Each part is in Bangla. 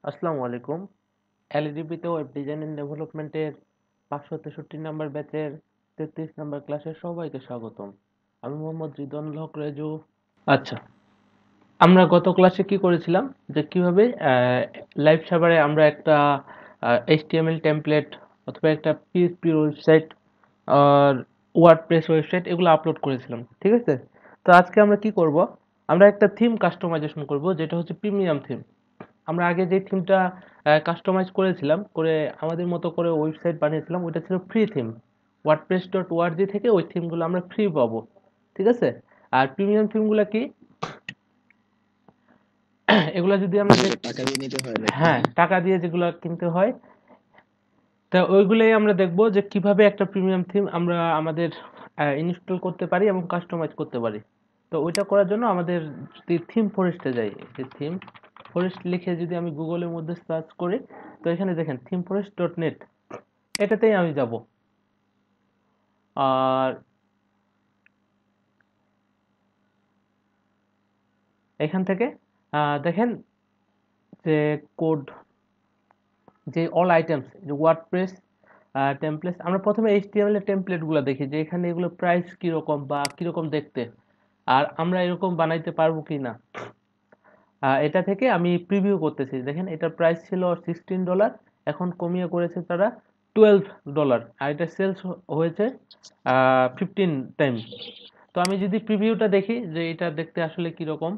আসসালামু আলাইকুম। এলডিবিতে ওয়েব ডিজাইন এন্ড ডেভেলপমেন্টের 563 নাম্বার ব্যাচের 33 নাম্বার ক্লাসে সবাইকে স্বাগতম। আমি মোহাম্মদ রিদওয়ানুল হক রেজু। আচ্ছা, আমরা গত ক্লাসে কি করেছিলাম যে কিভাবে লাইভ সার্ভারে আমরা একটা এইচটিএমএল টেমপ্লেট অথবা একটা পিএইচপি ওয়েবসাইট আর ওয়ার্ডপ্রেস ওয়েবসাইট এগুলো আপলোড করেছিলাম, ঠিক আছে? তো আজকে আমরা কি করব, আমরা একটা থিম কাস্টমাইজেশন করব, যেটা হচ্ছে প্রিমিয়াম থিম। আমরা আগে যে থিমটা কাস্টমাইজ করেছিলাম, করে আমাদের মতো করে ওয়েবসাইট বানিয়েছিলাম, ওইটা ছিল free theme. WordPress dot ORG থেকে ওই থিমগুলো আমরা ফ্রি পাবো, ঠিক আছে? আর প্রিমিয়াম থিমগুলো কি, এগুলা যদি আমরা টাকা দিয়ে নিতে হয় নাকি? হ্যাঁ, টাকা দিয়ে যেগুলো কিনতে হয়, তা ওইগুলোই আমরা দেখবো যে কিভাবে একটা প্রিমিয়াম থিম আমরা আমাদের ইনস্টল করতে পারি এবং কাস্টমাইজ করতে পারি। তো ওইটা করার জন্য আমাদের যদি থিম ফরেস্টে যাই, যে থিম ফরেস্ট লিখে যদি আমি গুগলের মধ্যে সার্চ করি, তো এখানে দেখেন থিম ফরেস্ট ডট নেট, এটাতেই আমি যাব। আর এখান থেকে দেখেন যে কোড, যে অল আইটেমস, যে ওয়ার্ডপ্রেস টেমপ্লেট, আমরা প্রথমে এইচটিএমএল এর টেমপ্লেটগুলো দেখি যে এখানে এগুলো প্রাইস কিরকম বা কিরকম দেখতে, আর আমরা এরকম বানাইতে পারবো কি না। এটা থেকে আমি প্রিভিউ করতেছি, দেখেন এটার প্রাইস ছিল $16, এখন কমিয়ে করেছে তারা $12, আর এটা সেলস হয়েছে 15 টাইম। তো আমি যদি প্রিভিউটা দেখি যে এটা দেখতে আসলে কিরকম,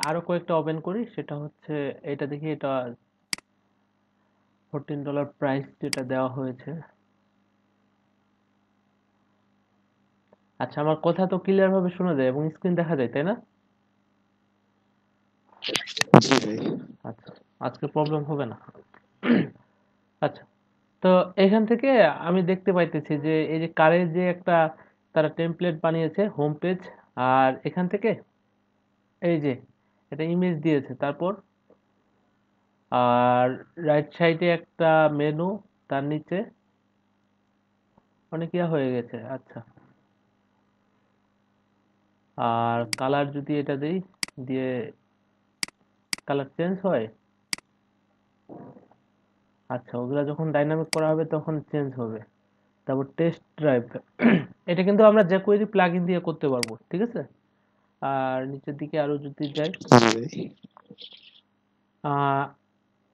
আরো কয়েকটা ওপেন করি, সেটা হচ্ছে এটা দেখি, এটা $14 প্রাইস যেটা দেওয়া হয়েছে। আচ্ছা, আমার কথা তো ক্লিয়ার ভাবে শোনা যায় এবং স্ক্রিন দেখা যায়, তাই না? জি ভাই। আচ্ছা, আজকে প্রবলেম হবে না। আচ্ছা, তো এখান থেকে আমি দেখতে পাইতেছি যে এই যে কারের যে একটা তারা টেমপ্লেট বানিয়েছে হোম পেজ, আর এখান থেকে এই যে এটা ইমেজ দিয়েছে, তারপর আর রাইট সাইডে একটা মেনু, তার নিচে অনেক ইয়া হয়ে গেছে। আচ্ছা, আর কালার যদি এটা দেই, দিয়ে কালার চেঞ্জ হয়। আচ্ছা, ওগুলা যখন ডাইনামিক করা হবে তখন চেঞ্জ হবে। তারপর টেস্ট ড্রাইভ, এটা কিন্তু আমরা jQuery প্লাগইন দিয়ে করতে পারবো, ঠিক আছে? আর নিচের দিকে আরো যদি যাই, জি ভাই। আহ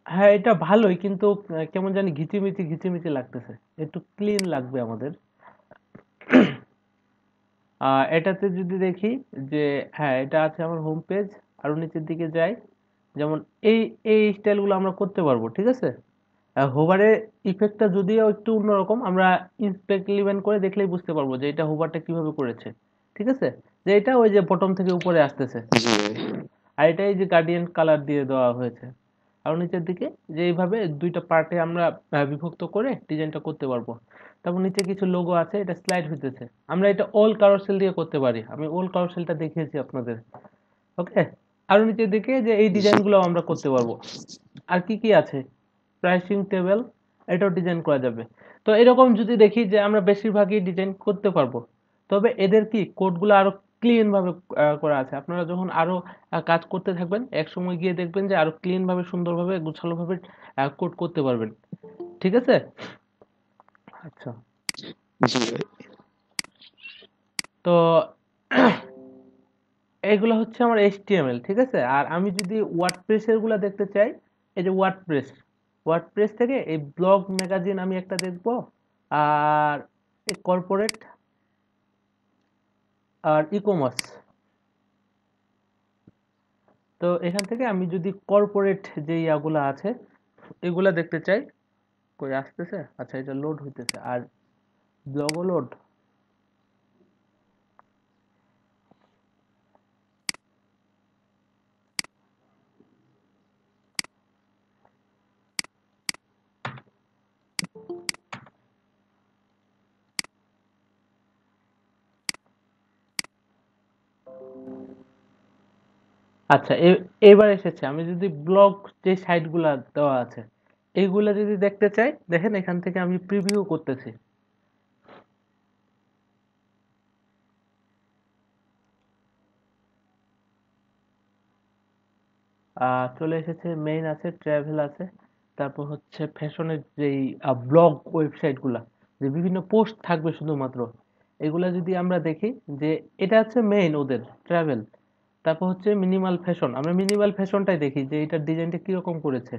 হ্যাঁ, এটা ভালোই, কিন্তু কেমন জানি ঘিচিমিচি ঘিচিমিচি লাগতেছে, একটু ক্লিন লাগবে আমাদের। এটাতে যদি দেখি যে হ্যাঁ, এটা আছে আমার হোম পেজ, আরো নিচের দিকে যাই, যেমন এই এই স্টাইলগুলো আমরা করতে পারবো, ঠিক আছে? হোভারের ইফেক্টটা যদিও একটু অন্যরকম, আমরা ইন্সপেক্ট ইভেন্ট করে দেখলেই বুঝতে পারবো যে এটা হোভারটা কিভাবে করেছে, ঠিক আছে? যে এটা ওই যে বটম থেকে উপরে আসতেছে, জি ভাই। আর এটাই যে গার্ডিয়ান কালার দিয়ে দেওয়া হয়েছে। আর নিচের দিকে যে এইভাবে দুইটা পার্টে আমরা বিভক্ত করে ডিজাইনটা করতে পারবো। তারপর নিচে কিছু লোগো আছে, এটা স্লাইড হইতেছে, আমরা এটা অল কারোসেল দিয়ে করতে পারি, আমি অল কারোসেলটা দেখিয়েছি আপনাদের। ওকে, আরো নিচের দিকে যে এই জি। ডিজাইনগুলো আমরা করতে পারবো। আর কি কি আছে, প্রাইসিং টেবিল, এটাও ডিজাইন করা যাবে। তো এরকম যদি দেখি যে আমরা বেশিরভাগই ডিজাইন করতে পারবো, তবে এদের কি কোডগুলো আরো ক্লিন ভাবে করা আছে। আপনারা যখন আরো কাজ করতে থাকবেন, এক সময় গিয়ে দেখবেন যে আরো ক্লিন ভাবে, সুন্দরভাবে, গুছালোভাবে কোড করতে পারবেন, ঠিক আছে? আচ্ছা, জি ভাই। তো এইগুলো হচ্ছে আমার এইচটিএমএল, ঠিক আছে? আর আমি যদি ওয়ার্ডপ্রেস এর গুলা দেখতে চাই, এই যে ওয়ার্ডপ্রেস, ওয়ার্ডপ্রেস থেকে এই ব্লগ ম্যাগাজিন আমি একটা দেখবো, আর এই কর্পোরেট আর ই কমার্স। তো এখান থেকে আমি যদি কর্পোরেট যে ইয়াগুলা আছে এগুলা দেখতে চাই, কই আসতেছে? আচ্ছা, এটা লোড হইতেছে, আর ব্লগও লোড। আচ্ছা, এবার এসেছে। আমি যদি ব্লগ যে সাইটগুলা দেওয়া আছে এইগুলা যদি দেখতে চাই, দেখেন এখান থেকে আমি প্রিভিউ করতেছি। চলে এসেছে, মেইন আছে, ট্রাভেল আছে, তারপর হচ্ছে ফ্যাশনের যেই ব্লগ ওয়েবসাইটগুলা, যে বিভিন্ন পোস্ট থাকবে শুধুমাত্র, এগুলা যদি আমরা দেখি, যে এটা হচ্ছে মেইন ওদের ট্রাভেল। তারপর হচ্ছে মিনিমাল ফ্যাশন, আমরা মিনিমাল ফ্যাশনটাই দেখি যে এটার ডিজাইনটা কিরকম করেছে।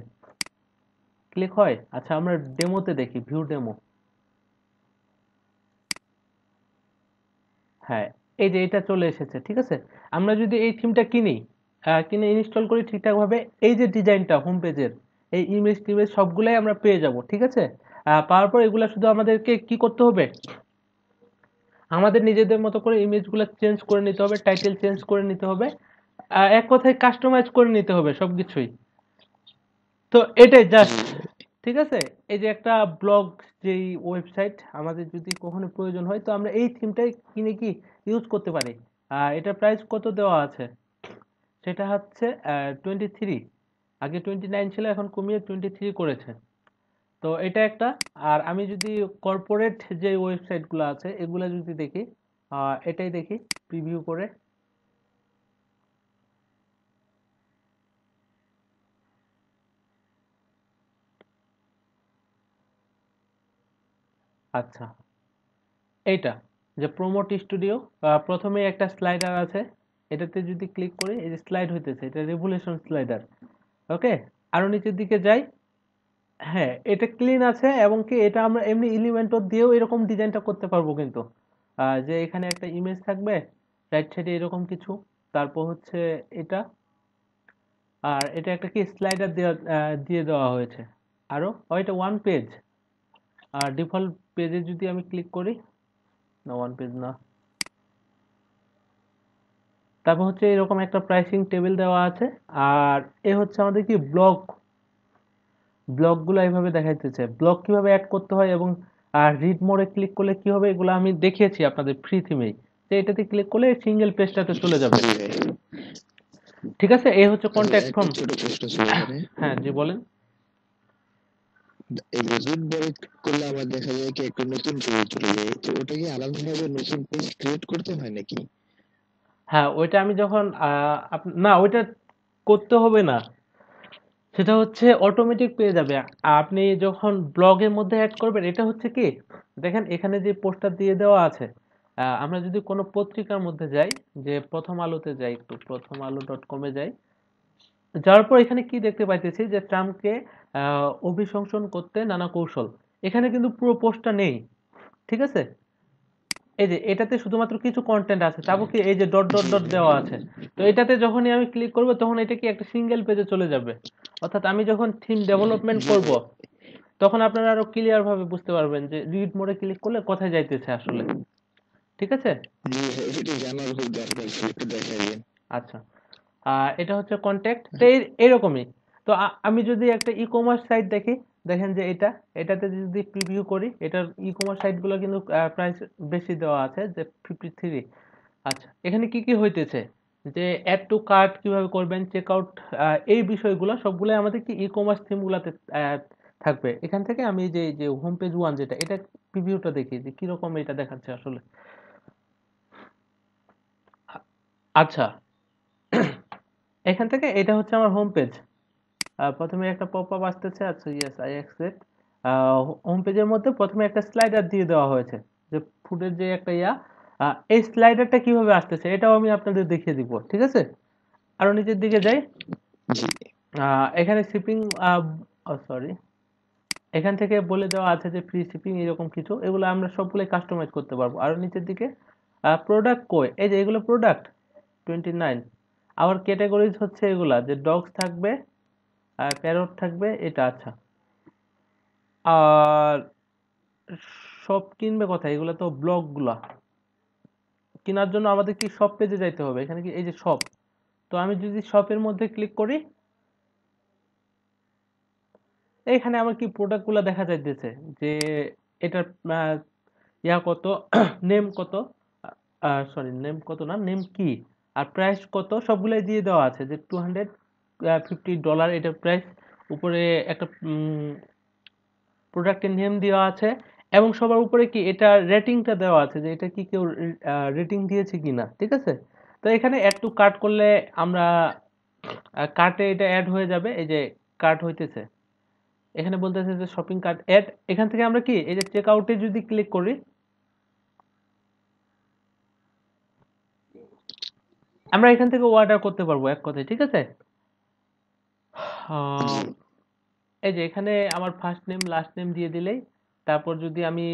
ক্লিক হয়। আচ্ছা, আমরা ডেমোতে দেখি, ভিউ ডেমো। হ্যাঁ, এই যে এটা চলে এসেছে, ঠিক আছে। আমরা যদি এই থিমটা কিনি, কিনে ইনস্টল করি ঠিকঠাক ভাবে, এই যে ডিজাইনটা হোম পেজের, এই ইমেজ টিমেজ সবগুলাই আমরা পেয়ে যাব, ঠিক আছে। পাওয়ার পর এগুলা শুধু আমাদেরকে কি করতে হবে, আমাদের নিজেদের মতো করে ইমেজগুলো চেঞ্জ করে নিতে হবে, টাইটেল চেঞ্জ করে নিতে হবে, এক কথায় কাস্টমাইজ করে নিতে হবে সবকিছুই। তো এটাই জি জাস্ট, ভাই। ঠিক আছে। এই যে একটা ব্লগ, যেই ওয়েবসাইট আমাদের যদি কখনো প্রয়োজন হয়, তো আমরা এই থিমটাই কিনে কি ইউজ করতে পারি। এটার প্রাইস কত দেওয়া আছে, সেটা হচ্ছে 23। আগে 29 ছিল, এখন কমিয়ে 23 করেছে। তো এটা একটা। আর আমি যদি কর্পোরেট যে ওয়েবসাইটগুলো আছে এগুলা যদি দেখি, এটাই দেখি প্রিভিউ করে। আচ্ছা, এইটা যে প্রোমোট স্টুডিও, প্রথমে একটা স্লাইডার আছে, এটাতে যদি ক্লিক করি, এই যে স্লাইড হইতেছে, এটা রেভুলেশন স্লাইডার। ওকে, আরো নিচের দিকে যাই। হ্যাঁ, এটা ক্লিন আছে, এবং কি এটা আমরা এমনি এলিমেন্টর দিয়েও এরকম ডিজাইনটা করতে পারবো কিন্তু। যে এখানে একটা ইমেজ থাকবে, রাইট সাইডে এরকম কিছু, তারপর হচ্ছে এটা, আর এটা একটা কি স্লাইডার দিয়ে দেওয়া হয়েছে। আরো এটা ওয়ান পেজ, আর ডিফল্ট পেজে যদি আমি ক্লিক করি, না ওয়ান পেজ না, তারপর হচ্ছে এরকম একটা প্রাইসিং টেবিল দেওয়া আছে। আর এ হচ্ছে আমাদের কি ব্লগগুলো এইভাবে দেখাইতেছে, ব্লগ কিভাবে অ্যাড করতে হয়, এবং আর রিড মোডে ক্লিক করলে কি হবে, এগুলো আমি দেখিয়েছি আপনাদের ফ্রি থিমেই। তো এটাতে ক্লিক করলে সিঙ্গেল পেজটাতে চলে যাবে, জি ভাই। ঠিক আছে। এই হচ্ছে আচ্ছা, কন্ট্যাক্ট একটা ফর্ম। ছোট প্রশ্ন ছিল এখানে। হ্যাঁ, জি বলেন। এই যে রুট বড় করলে আমার দেখা যায় কি একটা নতুন পেজ চলে যায়, তো ওটা কি আলাদাভাবে নতুন পেজ ক্রিয়েট করতে হয় নাকি? হ্যাঁ, ওইটা আমি যখন না, ওইটা করতে হবে না, সেটা হচ্ছে অটোমেটিক পেয়ে যাবে। আপনি যখন ব্লগের মধ্যে অ্যাড করবেন, এটা হচ্ছে কি, দেখেন এখানে যে পোস্টার দিয়ে দেওয়া আছে, আমরা যদি কোনো পত্রিকার মধ্যে যাই, যে প্রথম আলোতে যাই, একটু প্রথম আলো ডট কমে যাই, যাওয়ার পর এখানে কি দেখতে পাইতেছি, যে ট্রাম্পকে অভিশংসন করতে নানা কৌশল। এখানে কিন্তু পুরো পোস্টটা নেই, ঠিক আছে। এই যে এটাতে শুধুমাত্র কিছু কন্টেন্ট আছে, তারপর কি এই যে ডট ডট জি ডট ভাই। দেওয়া আছে। তো এটাতে যখনই আমি ক্লিক করব, তখন এটা কি একটা সিঙ্গেল পেজে চলে যাবে। অর্থাৎ আমি যখন থিম ডেভেলপমেন্ট জি করব, ভাই। তখন আপনারা আরো ক্লিয়ার ভাবে বুঝতে পারবেন যে রিড মোডে ক্লিক করলে কোথায় যাইতেছে আসলে, ঠিক আছে। জি ভাই, এটা জানার খুব দরকার ছিল, একটু দেখাইবেন। আচ্ছা, এটা হচ্ছে কন্ট্যাক্ট, তো এরকমই। তো আমি যদি একটা ই কমার্স সাইট দেখি, দেখেন যে এটাতে যদি প্রিভিউ করি, এটার ই কমার্স সাইটগুলো কিন্তু প্রাইস বেশি দেওয়া আছে, যে 53। আচ্ছা, এখানে কি কি হইতেছে, যে অ্যাড টু কার্ট কিভাবে করবেন, চেক আউট, এই বিষয়গুলো সবগুলো আমাদের কি ই কমার্স থিমগুলোতে থাকবে। এখান থেকে আমি যে যে হোম পেজ ওয়ান, যেটা এটা প্রিভিউটা দেখি যে কিরকম এটা দেখাচ্ছে আসলে। আ- আচ্ছা, এখান থেকে এটা হচ্ছে আমার হোম পেজ। প্রথমে একটা পপ আপ আসতেছে, আচ্ছা ইয়েস আই অ্যাকসেপ্ট। হোম পেজের মধ্যে প্রথমে একটা স্লাইডার দিয়ে দেওয়া হয়েছে, যে ফুডের যে একটা এই স্লাইডারটা কিভাবে আসতেছে এটাও আমি আপনাদের দেখিয়ে দিব, ঠিক আছে। আরো নিচের দিকে যাই। জি এখানে শিপিং, সরি, এখান থেকে বলে দেওয়া আছে যে ফ্রি শিপিং, এরকম কিছু, এগুলো আমরা সবগুলোই কাস্টমাইজ করতে পারবো। আরো নিচের দিকে প্রোডাক্ট কই, এই যে এগুলো প্রোডাক্ট 29। আবার ক্যাটাগরিজ হচ্ছে এগুলা, যে ডগস থাকবে, প্যারট থাকবে, এটা আচ্ছা। আর সব কিনবে কোথায়, এগুলো তো ব্লগ গুলা, কেনার জন্য আমাদের কি শপ পেজে যাইতে হবে, এখানে কি এই যে শপ। তো আমি যদি শপের মধ্যে ক্লিক করি, এখানে আমার কি প্রোডাক্ট গুলা দেখা যাইতেছে, যে এটার আহ, কত, নেম কত, সরি নেম কত না, নেম কি, আর প্রাইস কত, সবগুলাই দিয়ে দেওয়া আছে, যে $250 এটার প্রাইস। উপরে একটা প্রোডাক্টের নেম দেওয়া আছে, এবং সবার উপরে কি এটা রেটিংটা দেওয়া আছে, যে এটা কি কেউ রেটিং দিয়েছে কিনা, ঠিক আছে। তো এখানে অ্যাড টু কার্ট করলে আমরা কার্টে এটা অ্যাড হয়ে যাবে, এই যে কার্ট হইতেছে, এখানে বলতেছে যে শপিং কার্ট অ্যাড। এখান থেকে আমরা কি এই যে চেক আউটে যদি ক্লিক করি, আমরা এখান থেকে অর্ডার করতে পারবো এক কথায়, ঠিক আছে। জি। আহ, এই যে এখানে আমার ফার্স্ট নেম লাস্ট নেম দিয়ে দিলেই, তারপর যদি আমি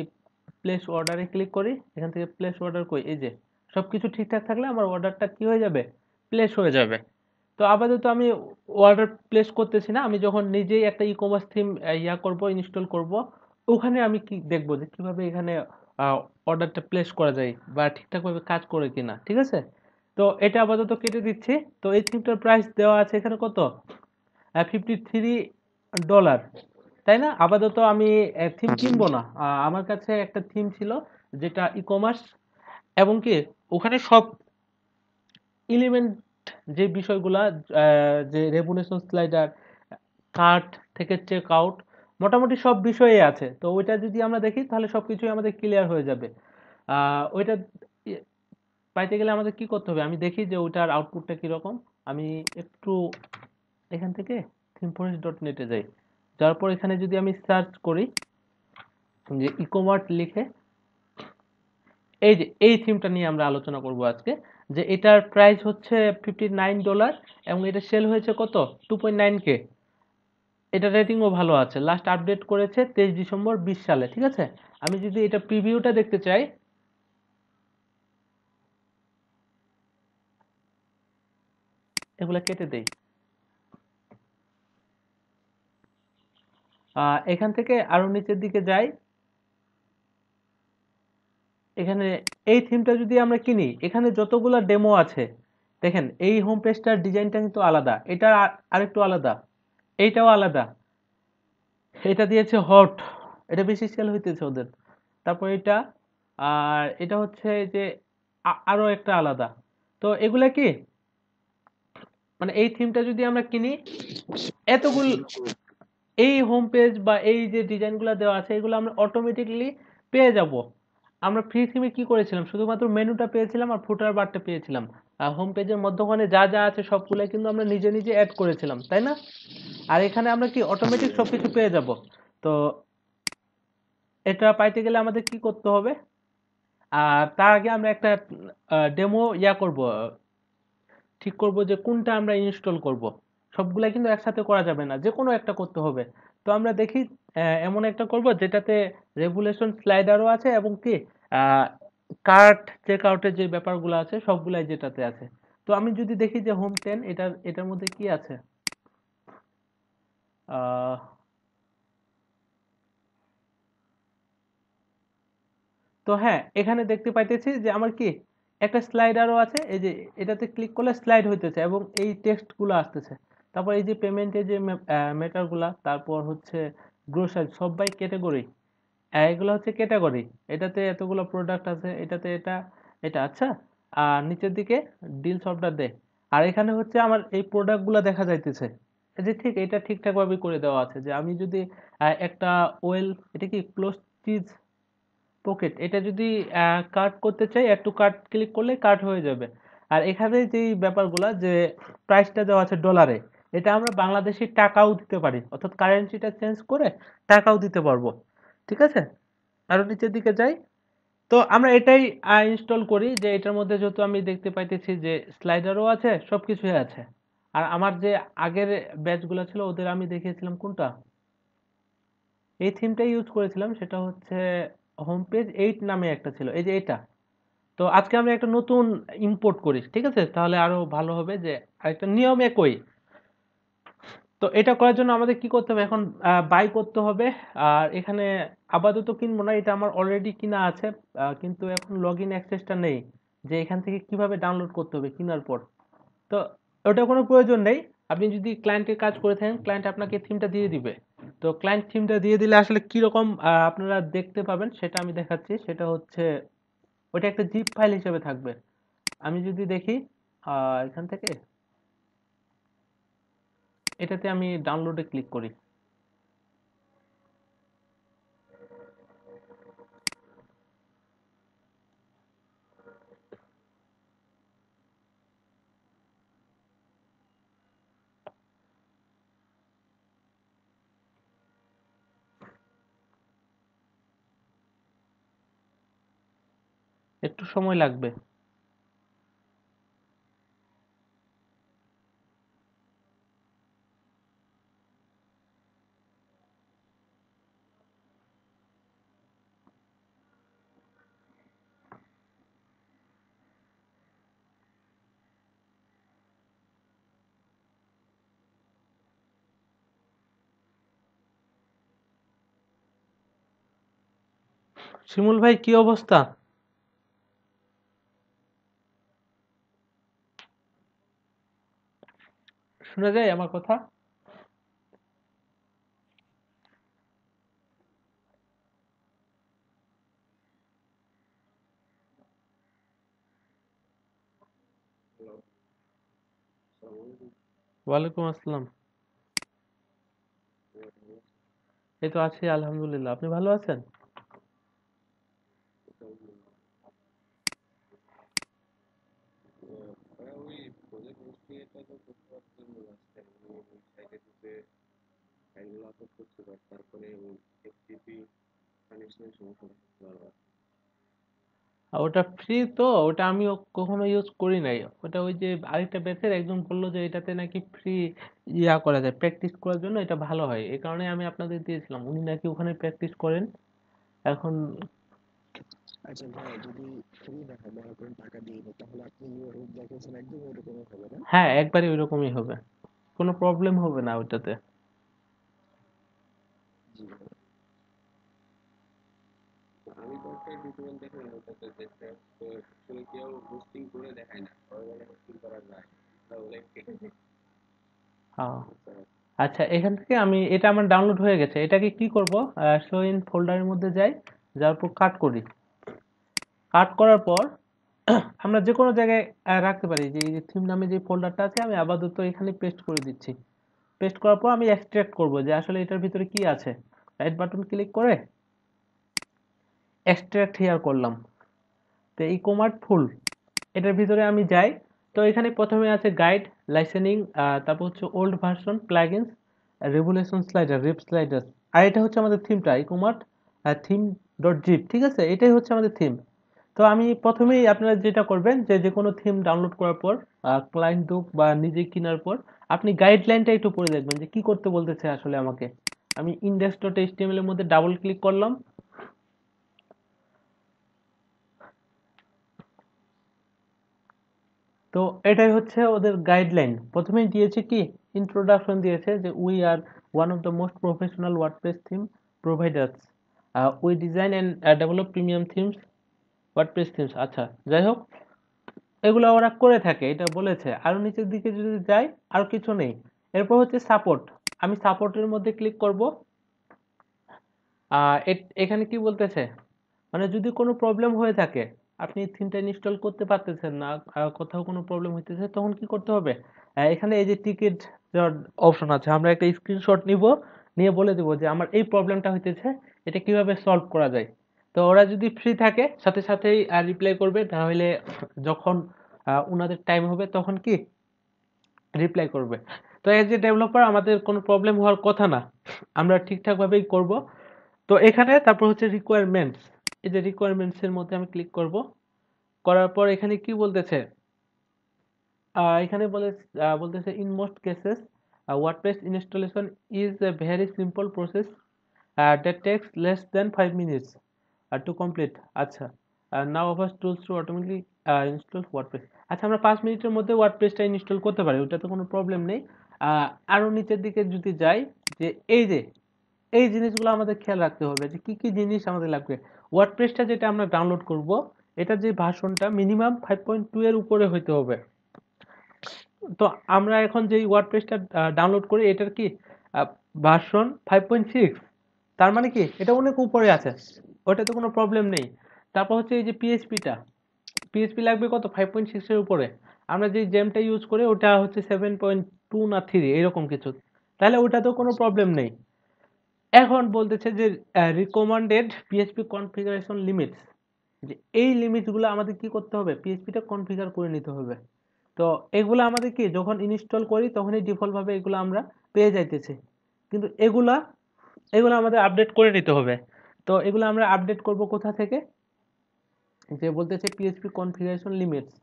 প্লেস অর্ডারে ক্লিক করি, এখান থেকে প্লেস অর্ডার করি, এই যে সবকিছু ঠিকঠাক থাকলে আমার অর্ডারটা কি হয়ে যাবে, প্লেস হয়ে যাবে। তো আপাতত আমি অর্ডার প্লেস করতেছি না, আমি যখন নিজেই একটা ই কমার্স থিম করব, ইনস্টল করব, ওখানে আমি কি দেখবো যে কিভাবে এখানে অর্ডারটা প্লেস করা যায় বা ঠিকঠাকভাবে কাজ করে কিনা, ঠিক আছে। তো এটা আপাতত কেটে দিচ্ছি। তো এই থিমটার প্রাইস দেওয়া আছে এখানে কত, $53, তাই না। আপাতত আমি থিম জি। কিনবো না, আমার কাছে একটা থিম ছিল যেটা ই কমার্স, এবং কি ওখানে সব এলিমেন্ট, যে বিষয়গুলা, যে রেভুলেশন স্লাইডার, কার্ট থেকে চেক আউট, মোটামুটি সব বিষয়ে আছে। তো ওইটা যদি আমরা দেখি তাহলে সবকিছুই আমাদের ক্লিয়ার হয়ে যাবে। ওইটা ই- পাইতে গেলে আমাদের কি করতে হবে, আমি দেখি যে ওইটার আউটপুটটা কিরকম। আমি একটু এখান থেকে থিমফরেস্ট.নেটে যাই, যাওয়ার পর এখানে যদি আমি সার্চ করি যে ই কমার্স লিখে, এই যে এই থিমটা নিয়ে আমরা আলোচনা করব আজকে, যে এটার প্রাইস হচ্ছে $59 এবং এটা সেল হয়েছে কত, 2.9K। এটা রেটিংও ভালো আছে, লাস্ট আপডেট করেছে 23 ডিসেম্বর 20 সালে, ঠিক আছে। আমি যদি এটা প্রিভিউটা দেখতে চাই, এগুলা কেটে দেই। এখান থেকে আরো নিচের দিকে যাই, এখানে এই থিমটা যদি আমরা কিনি, এখানে যতগুলা ডেমো আছে, দেখেন এই হোম পেজটার ডিজাইনটা কিন্তু আলাদা, এটা আরেকটু আলাদা, এইটাও আলাদা, এটা দিয়েছে হট, এটা বেশি সেল হইতেছে ওদের। তারপর এটা, আর এটা হচ্ছে যে আরো একটা আলাদা। তো এগুলা কি, মানে এই থিমটা যদি আমরা কিনি, এতগুলো, এই হোম পেজ বা এই যে ডিজাইনগুলো দেওয়া আছে এগুলো আমরা অটোমেটিকলি পেয়ে যাব। আমরা ফ্রি থিমে কি করেছিলাম, শুধুমাত্র মেনুটা পেয়েছিলাম আর ফুটার বারটা পেয়েছিলাম, আর হোম পেজের মধ্যখানে যা যা আছে সবগুলো কিন্তু আমরা নিজে নিজে অ্যাড করেছিলাম, তাই না। আর এখানে আমরা কি অটোমেটিক সবকিছু পেয়ে যাব। তো এটা পাইতে গেলে আমাদের কি করতে হবে, আর তার আগে আমরা একটা ডেমো করব, ঠিক করব যে কোনটা আমরা ইনস্টল করব। সবগুলা কিন্তু একসাথে করা যাবে না, যে কোনো একটা করতে হবে। তো আমরা দেখি এমন একটা করব যেটাতে রেগুলেশন স্লাইডারও আছে এবং কি কার্ট চেক আউটের যে ব্যাপারগুলো আছে সবগুলাই যেটাতে আছে। তো আমি যদি দেখি যে হোম 10, এটার মধ্যে কি আছে, আহ, তো হ্যাঁ, এখানে দেখতে পাইতেছি যে আমার কি একটা স্লাইডারও আছে, এই যে এটাতে ক্লিক করলে স্লাইড হইতেছে এবং এই টেক্সট গুলো আসতেছে। তারপর এই যে পেমেন্টের যে মেটার গুলা, তারপর হচ্ছে গ্রোসারি সব বাই ক্যাটাগরি, এগুলো হচ্ছে ক্যাটাগরি, এটাতে এতগুলো প্রোডাক্ট আছে, এটাতে এটা, এটা আচ্ছা। আর নিচের দিকে ডিল সফটওয়্যার দে, আর এখানে হচ্ছে আমার এই প্রোডাক্ট গুলা দেখা যাইতেছে। এই যে ঠিক এটা ঠিকঠাক ভাবে করে দেওয়া আছে, যে আমি যদি একটা ওয়েল, এটা কি ক্লোজ চিজ পকেট, এটা যদি কাট করতে চাই, একটু কাট ক্লিক করলে কাট হয়ে যাবে। আর এখানে যেই ব্যাপারগুলা, যে প্রাইসটা দেওয়া আছে ডলারে, এটা আমরা বাংলাদেশি টাকাও দিতে পারি, অর্থাৎ কারেন্সিটা চেঞ্জ করে টাকাও দিতে পারবো, ঠিক আছে। আরো নিচের দিকে যাই, তো আমরা এটাই ইনস্টল করি, যে এটার মধ্যে যেহেতু আমি দেখতে পাইতেছি যে স্লাইডারও আছে, সবকিছুই আছে। আর আমার যে আগের ব্যাচগুলো ছিল ওদের আমি দেখিয়েছিলাম কোনটা, এই থিমটাই ইউজ করেছিলাম, সেটা হচ্ছে হোম পেজ 8 নামে একটা ছিল, এই যে এটা। তো আজকে আমরা একটা নতুন ইম্পোর্ট করি, ঠিক আছে, তাহলে আরো ভালো হবে, যে আরেকটা নিয়ম একই। তো এটা করার জন্য আমাদের কি করতে হবে, এখন বাই করতে হবে। আর এখানে আপাতত কিনবো না, এটা আমার অলরেডি কিনা আছে, কিন্তু এখন লগ ইন অ্যাক্সেসটা নেই, যে এখান থেকে কিভাবে ডাউনলোড করতে হবে কেনার পর। তো ওটা কোনো প্রয়োজন নেই, আপনি যদি ক্লায়েন্টের কাজ করে থাকেন ক্লায়েন্ট আপনাকে থিমটা দিয়ে দিবে। তো ক্লায়েন্ট থিমটা দিয়ে দিলে আসলে কিরকম আপনারা দেখতে পাবেন সেটা আমি দেখাচ্ছি, সেটা হচ্ছে ওটা একটা জিপ ফাইল হিসেবে থাকবে। আমি যদি দেখি এখান থেকে, এটাতে আমি ডাউনলোডে ক্লিক করি। একটু সময় লাগবে। শিমুল ভাই, কি অবস্থা? শোনা যায় আমার কথা? ওয়ালাইকুম আসসালাম। এই তো আছি আলহামদুলিল্লাহ। আপনি ভালো আছেন? ওটা ফ্রি তো, ওটা আমি কখনো ইউজ করি নাই। ওটা ওই যে আরেকটা ব্যাচের একজন বললো যে এটাতে নাকি ফ্রি করা যায়, প্র্যাকটিস করার জন্য এটা ভালো হয়, এই কারণে আমি আপনাদের দিয়েছিলাম। উনি নাকি ওখানে প্র্যাকটিস করেন এখন। আচ্ছা ভাই, যদি ফ্রি দেখা মনে করেন টাকা দিয়ে দেয়, তাহলে আপনি দেখেছেন একদম ওরকমই হবে না? হ্যাঁ, একবারই ওইরকমই হবে, কোনো প্রবলেম হবে না ওইটাতে। জি ভাই। হ্যাঁ। আচ্ছা, এখান থেকে আমি এটা আমার ডাউনলোড হয়ে গেছে, এটাকে কি করব, শো ইন ফোল্ডারের মধ্যে যাই, যাওয়ার পর কাট করি। কাট করার পর আমরা যে কোনো জায়গায় রাখতে পারি, যে এই যে থিম নামে যে ফোল্ডারটা আছে আমি আপাতত এখানে পেস্ট করে দিচ্ছি। পেস্ট করার পর আমি এক্সট্রাক্ট করব যে আসলে এটার ভিতরে কি আছে। রাইট বাটন ক্লিক করে এক্সট্রাক্ট হিয়ার করলাম। তো এই কমার্ট ফুল এটার ভিতরে আমি যাই। তো এখানে প্রথমে আছে গাইড, লাইসেনিং, তারপর হচ্ছে old version, plugins, revolution slider, rip slider. আর এটা হচ্ছে আমাদের থিমটা, e commerce theme dot zip, ঠিক আছে, এটাই হচ্ছে আমাদের থিম। তো আমি প্রথমেই আপনারা যেটা করবেন যে যে কোনো থিম ডাউনলোড করার পর, ক্লায়েন্ট বুক বা নিজে কেনার পর আপনি গাইডলাইনটা একটু পড়ে দেখবেন যে কি করতে বলতেছে আসলে আমাকে। আমি ইন্ডেক্স ডট এইচটিএমএল এর মধ্যে ডাবল ক্লিক করলাম। তো এটাই হচ্ছে ওদের গাইডলাইন। প্রথমেই দিয়েছে কি, ইন্ট্রোডাকশন দিয়েছে যে we are one of the most professional WordPress theme providers, we design and develop premium themes, WordPress themes. আচ্ছা, যাই হোক, এগুলো ওরা করে থাকে এটা বলেছে। আরো নিচের দিকে যদি যাই, আর কিছু নেই। এরপর হচ্ছে সাপোর্ট, আমি সাপোর্টের মধ্যে ক্লিক করব। এখানে কি বলতেছে, মানে যদি কোনো প্রবলেম হয়ে থাকে, আপনি থিমটা ইনস্টল করতে পারতেছেন না, কোথাও কোনো প্রবলেম হইতেছে, তখন কি করতে হবে, এখানে এই যে টিকিট যাওয়ার অপশন আছে, আমরা একটা স্ক্রিনশট নিব, নিয়ে বলে দেবো যে আমার এই প্রবলেমটা হইতেছে, এটা কিভাবে সলভ করা যায়। তো ওরা যদি ফ্রি থাকে সাথে সাথেই রিপ্লাই করবে, তাহলে যখন ওনাদের টাইম হবে তখন কি রিপ্লাই করবে। তো এজ এ ডেভেলপার আমাদের কোনো প্রবলেম হওয়ার কথা না, আমরা ঠিকঠাক ভাবেই করব। তো এখানে তারপর হচ্ছে রিকোয়ারমেন্টস, এই যে রিকোয়ারমেন্টস এর মধ্যে আমি ক্লিক করব। করার পর এখানে কি বলতেছে, এখানে বলতেছে in most cases WordPress installation is a very simple process that takes less than 5 minutes to complete. আচ্ছা, now offers tools to automatically install WordPress. আচ্ছা, আমরা 5 মিনিটের মধ্যে ওয়ার্ডপ্রেসটা ইনস্টল করতে পারি, ওটাতে কোনো প্রবলেম নেই। আরো নিচের দিকে যদি যাই, যে এই যে এই জিনিসগুলো আমাদের খেয়াল রাখতে হবে যে কি কি জিনিস আমাদের লাগবে। ওয়ার্ডপ্রেসটা যেটা আমরা ডাউনলোড করব, এটার যে ভার্সনটা মিনিমাম 5.2 এর উপরে হইতে হবে। তো আমরা এখন যে ওয়ার্ডপ্রেসটা ডাউনলোড করি, এটার কি ভার্সন 5.6, তার মানে কি এটা অনেক উপরে আছে, ওটাতে কোনো প্রবলেম নেই। তারপর হচ্ছে এই যে পিএইচপিটা, পিএইচপি লাগবে কত, 5.6 এর উপরে। আমরা যে জেমটা ইউজ করি ওটা হচ্ছে 7.2 না 3 এরকম কিছু, তাহলে ওটাতেও কোনো প্রবলেম নেই। এখন বলতেছে যে রিকমান্ডেড পিএইচপি কনফিগারেশন লিমিটস, যে এই লিমিটগুলো আমাদের কি করতে হবে, পিএইচপিটা কনফিগার করে নিতে হবে। তো এগুলো আমাদের কি যখন ইনস্টল করি তখনই ডিফল্ট ভাবে এগুলো আমরা পেয়ে যাইতেছি, কিন্তু এগুলা এগুলো আমাদের আপডেট করে নিতে হবে। তো এগুলো আমরা আপডেট করব কোথা থেকে, যে বলতেছে পিএইচপি কনফিগারেশন লিমিটস।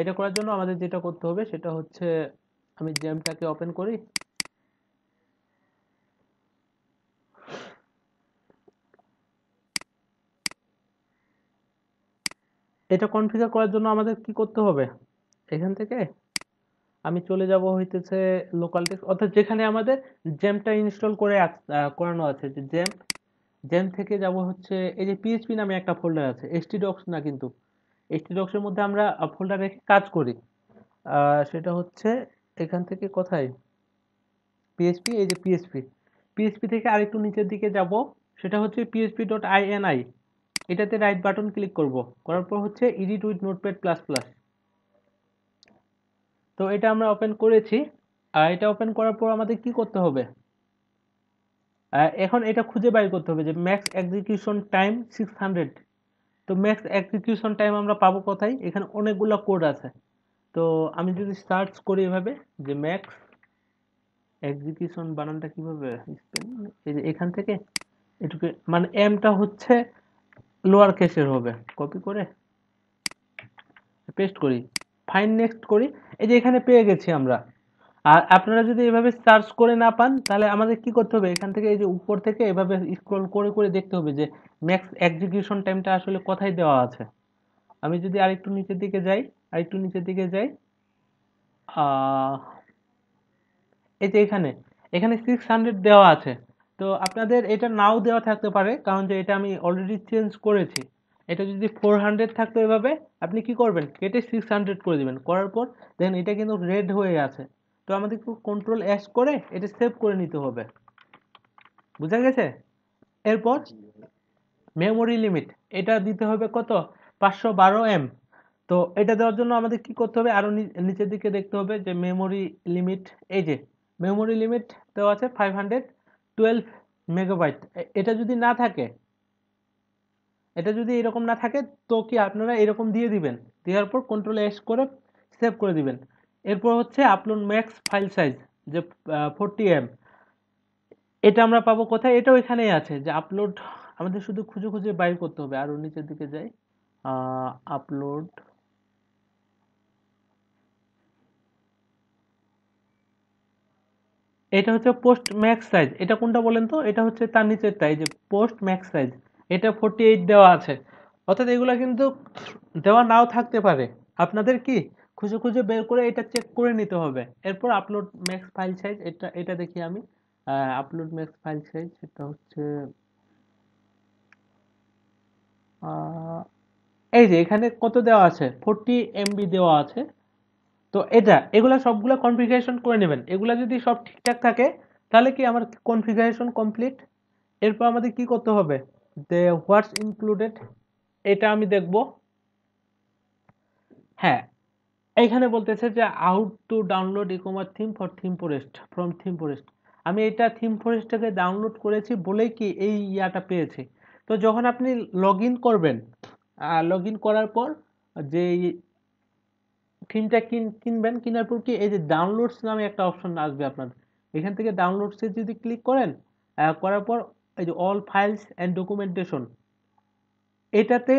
এটা করার জন্য আমাদের যেটা করতে হবে সেটা হচ্ছে, আমি জ্যামটাকে ওপেন করি। এটা কনফিগার করার জন্য আমাদের কি করতে হবে, এখান থেকে আমি চলে যাব হইতেছে লোকাল টেক্সট, অর্থাৎ যেখানে আমাদের জ্যামটা ইনস্টল করে করানো আছে, যে জ্যাম, জ্যাম থেকে যাব হচ্ছে এই যে পিএইচপি নামে একটা ফোল্ডার আছে, htdocs না কিন্তু, htdocs এর মধ্যে আমরা ফোল্ডার রেখে কাজ করি। সেটা হচ্ছে এখান থেকে কোথায়, পিএইচপি, এই যে পিএইচপি, পিএইচপি থেকে আরেকটু নিচের দিকে যাব, সেটা হচ্ছে php.ini, এটাতে রাইট বাটন ক্লিক করব, করার পর হচ্ছে edit with notepad plus plus. তো এটা আমরা ওপেন করেছি। আর এটা ওপেন করার পর আমাদের কি করতে হবে, এখন এটা খুঁজে বাইর করতে হবে যে ম্যাক্স এক্সিকিউশন টাইম 600। তো ম্যাক্স এক্সিকিউশন টাইম আমরা পাবো কোথায়, এখানে অনেকগুলো কোড আছে। তো আমি যদি সার্চ করি এভাবে যে ম্যাক্স এক্সিকিউশন, বানানটা কিভাবে spelling? এই যে এখান থেকে এটুকু, মানে এমটা হচ্ছে লোয়ার কেসের হবে, কপি করে পেস্ট করি, ফাইন নেক্সট করি, এই যে এখানে পেয়ে গেছি আমরা। আর আপনারা যদি এভাবে সার্চ করে না পান, তাহলে আমাদের কি করতে হবে, এখান থেকে এই যে উপর থেকে এভাবে স্ক্রল করে করে দেখতে হবে যে ম্যাক্স এক্সিকিউশন টাইমটা আসলে কোথায় দেওয়া আছে। আমি যদি আরেকটু নিচের দিকে যাই, আরেকটু নিচের দিকে যাই, আহ এই যে এখানে, এখানে 600 দেওয়া আছে। তো আপনাদের এটা নাও দেওয়া থাকতে পারে, কারণ যে এটা আমি অলরেডি চেঞ্জ করেছি। এটা যদি 400 থাকতো এভাবে, আপনি কি করবেন, কেটে 600 করে দিবেন, করার পর দেখেন এটা কিন্তু রেড হয়ে আছে। তো আমাদের কন্ট্রোল এস করে এটা সেভ করে নিতে হবে, বুঝা গেছে? এরপর জি ভাই। মেমোরি লিমিট, এটা দিতে হবে কত, 512 এম। তো এটা দেওয়ার জন্য আমাদের কি করতে হবে, আরো নিচের দিকে দেখতে হবে যে মেমোরি লিমিট, এই যে মেমোরি লিমিট দেওয়া আছে 512 মেগাবাইট। এটা যদি না থাকে, এটা যদি এরকম না থাকে, তো কি আপনারা এরকম দিয়ে দিবেন, দেওয়ার পর কন্ট্রোল এস করে সেভ করে দিবেন। এরপর হচ্ছে আপলোড ম্যাক্স ফাইল সাইজ, যে 40 এম, এটা আমরা পাবো কোথায়, এটাও এখানেই আছে, যে আপলোড, আমাদের শুধু খুঁজে খুঁজে বাইর করতে হবে। আরো নিচের দিকে যাই, আপলোড, এটা হচ্ছে পোস্ট ম্যাক্স সাইজ, এটা কোনটা বলেন তো, এটা হচ্ছে তার নিচেরটা, এই যে পোস্ট ম্যাক্স সাইজ, এটা 48 দেওয়া আছে। অর্থাৎ এগুলা কিন্তু দেওয়া নাও থাকতে পারে, আপনাদের কি খুঁজে খুঁজে বের করে এটা চেক করে নিতে হবে। এরপর আপলোড ম্যাক্স ফাইল সাইজ, এটা এটা দেখি আমি, আপলোড ম্যাক্স ফাইল সাইজ, এটা হচ্ছে আহ, এই যে এখানে কত দেওয়া আছে, 40 MB দেওয়া আছে। তো এটা, এগুলা সবগুলা কনফিগারেশন করে নেবেন, এগুলা যদি সব ঠিকঠাক থাকে, তাহলে কি আমার কনফিগারেশন কমপ্লিট। এরপর আমাদের কি করতে হবে, যে হোয়াটস ইনক্লুডেড, এটা আমি দেখব। হ্যাঁ, এইখানে বলতেছে যে how to download ecommerce theme for theme forest from theme forest. আমি এটা থিম ফরেস্ট থেকে ডাউনলোড করেছি বলেই কি এই ইয়াটা পেয়েছি। তো যখন আপনি লগ ইন করবেন, লগ ইন করার পর যে থিমটা কিনবেন, কেনার পর কি এই যে ডাউনলোডস নামে একটা অপশন আসবে আপনার, এখান থেকে ডাউনলোডসে যদি ক্লিক করেন, করার পর এই যে অল ফাইলস অ্যান্ড ডকুমেন্টেশন, এটাতে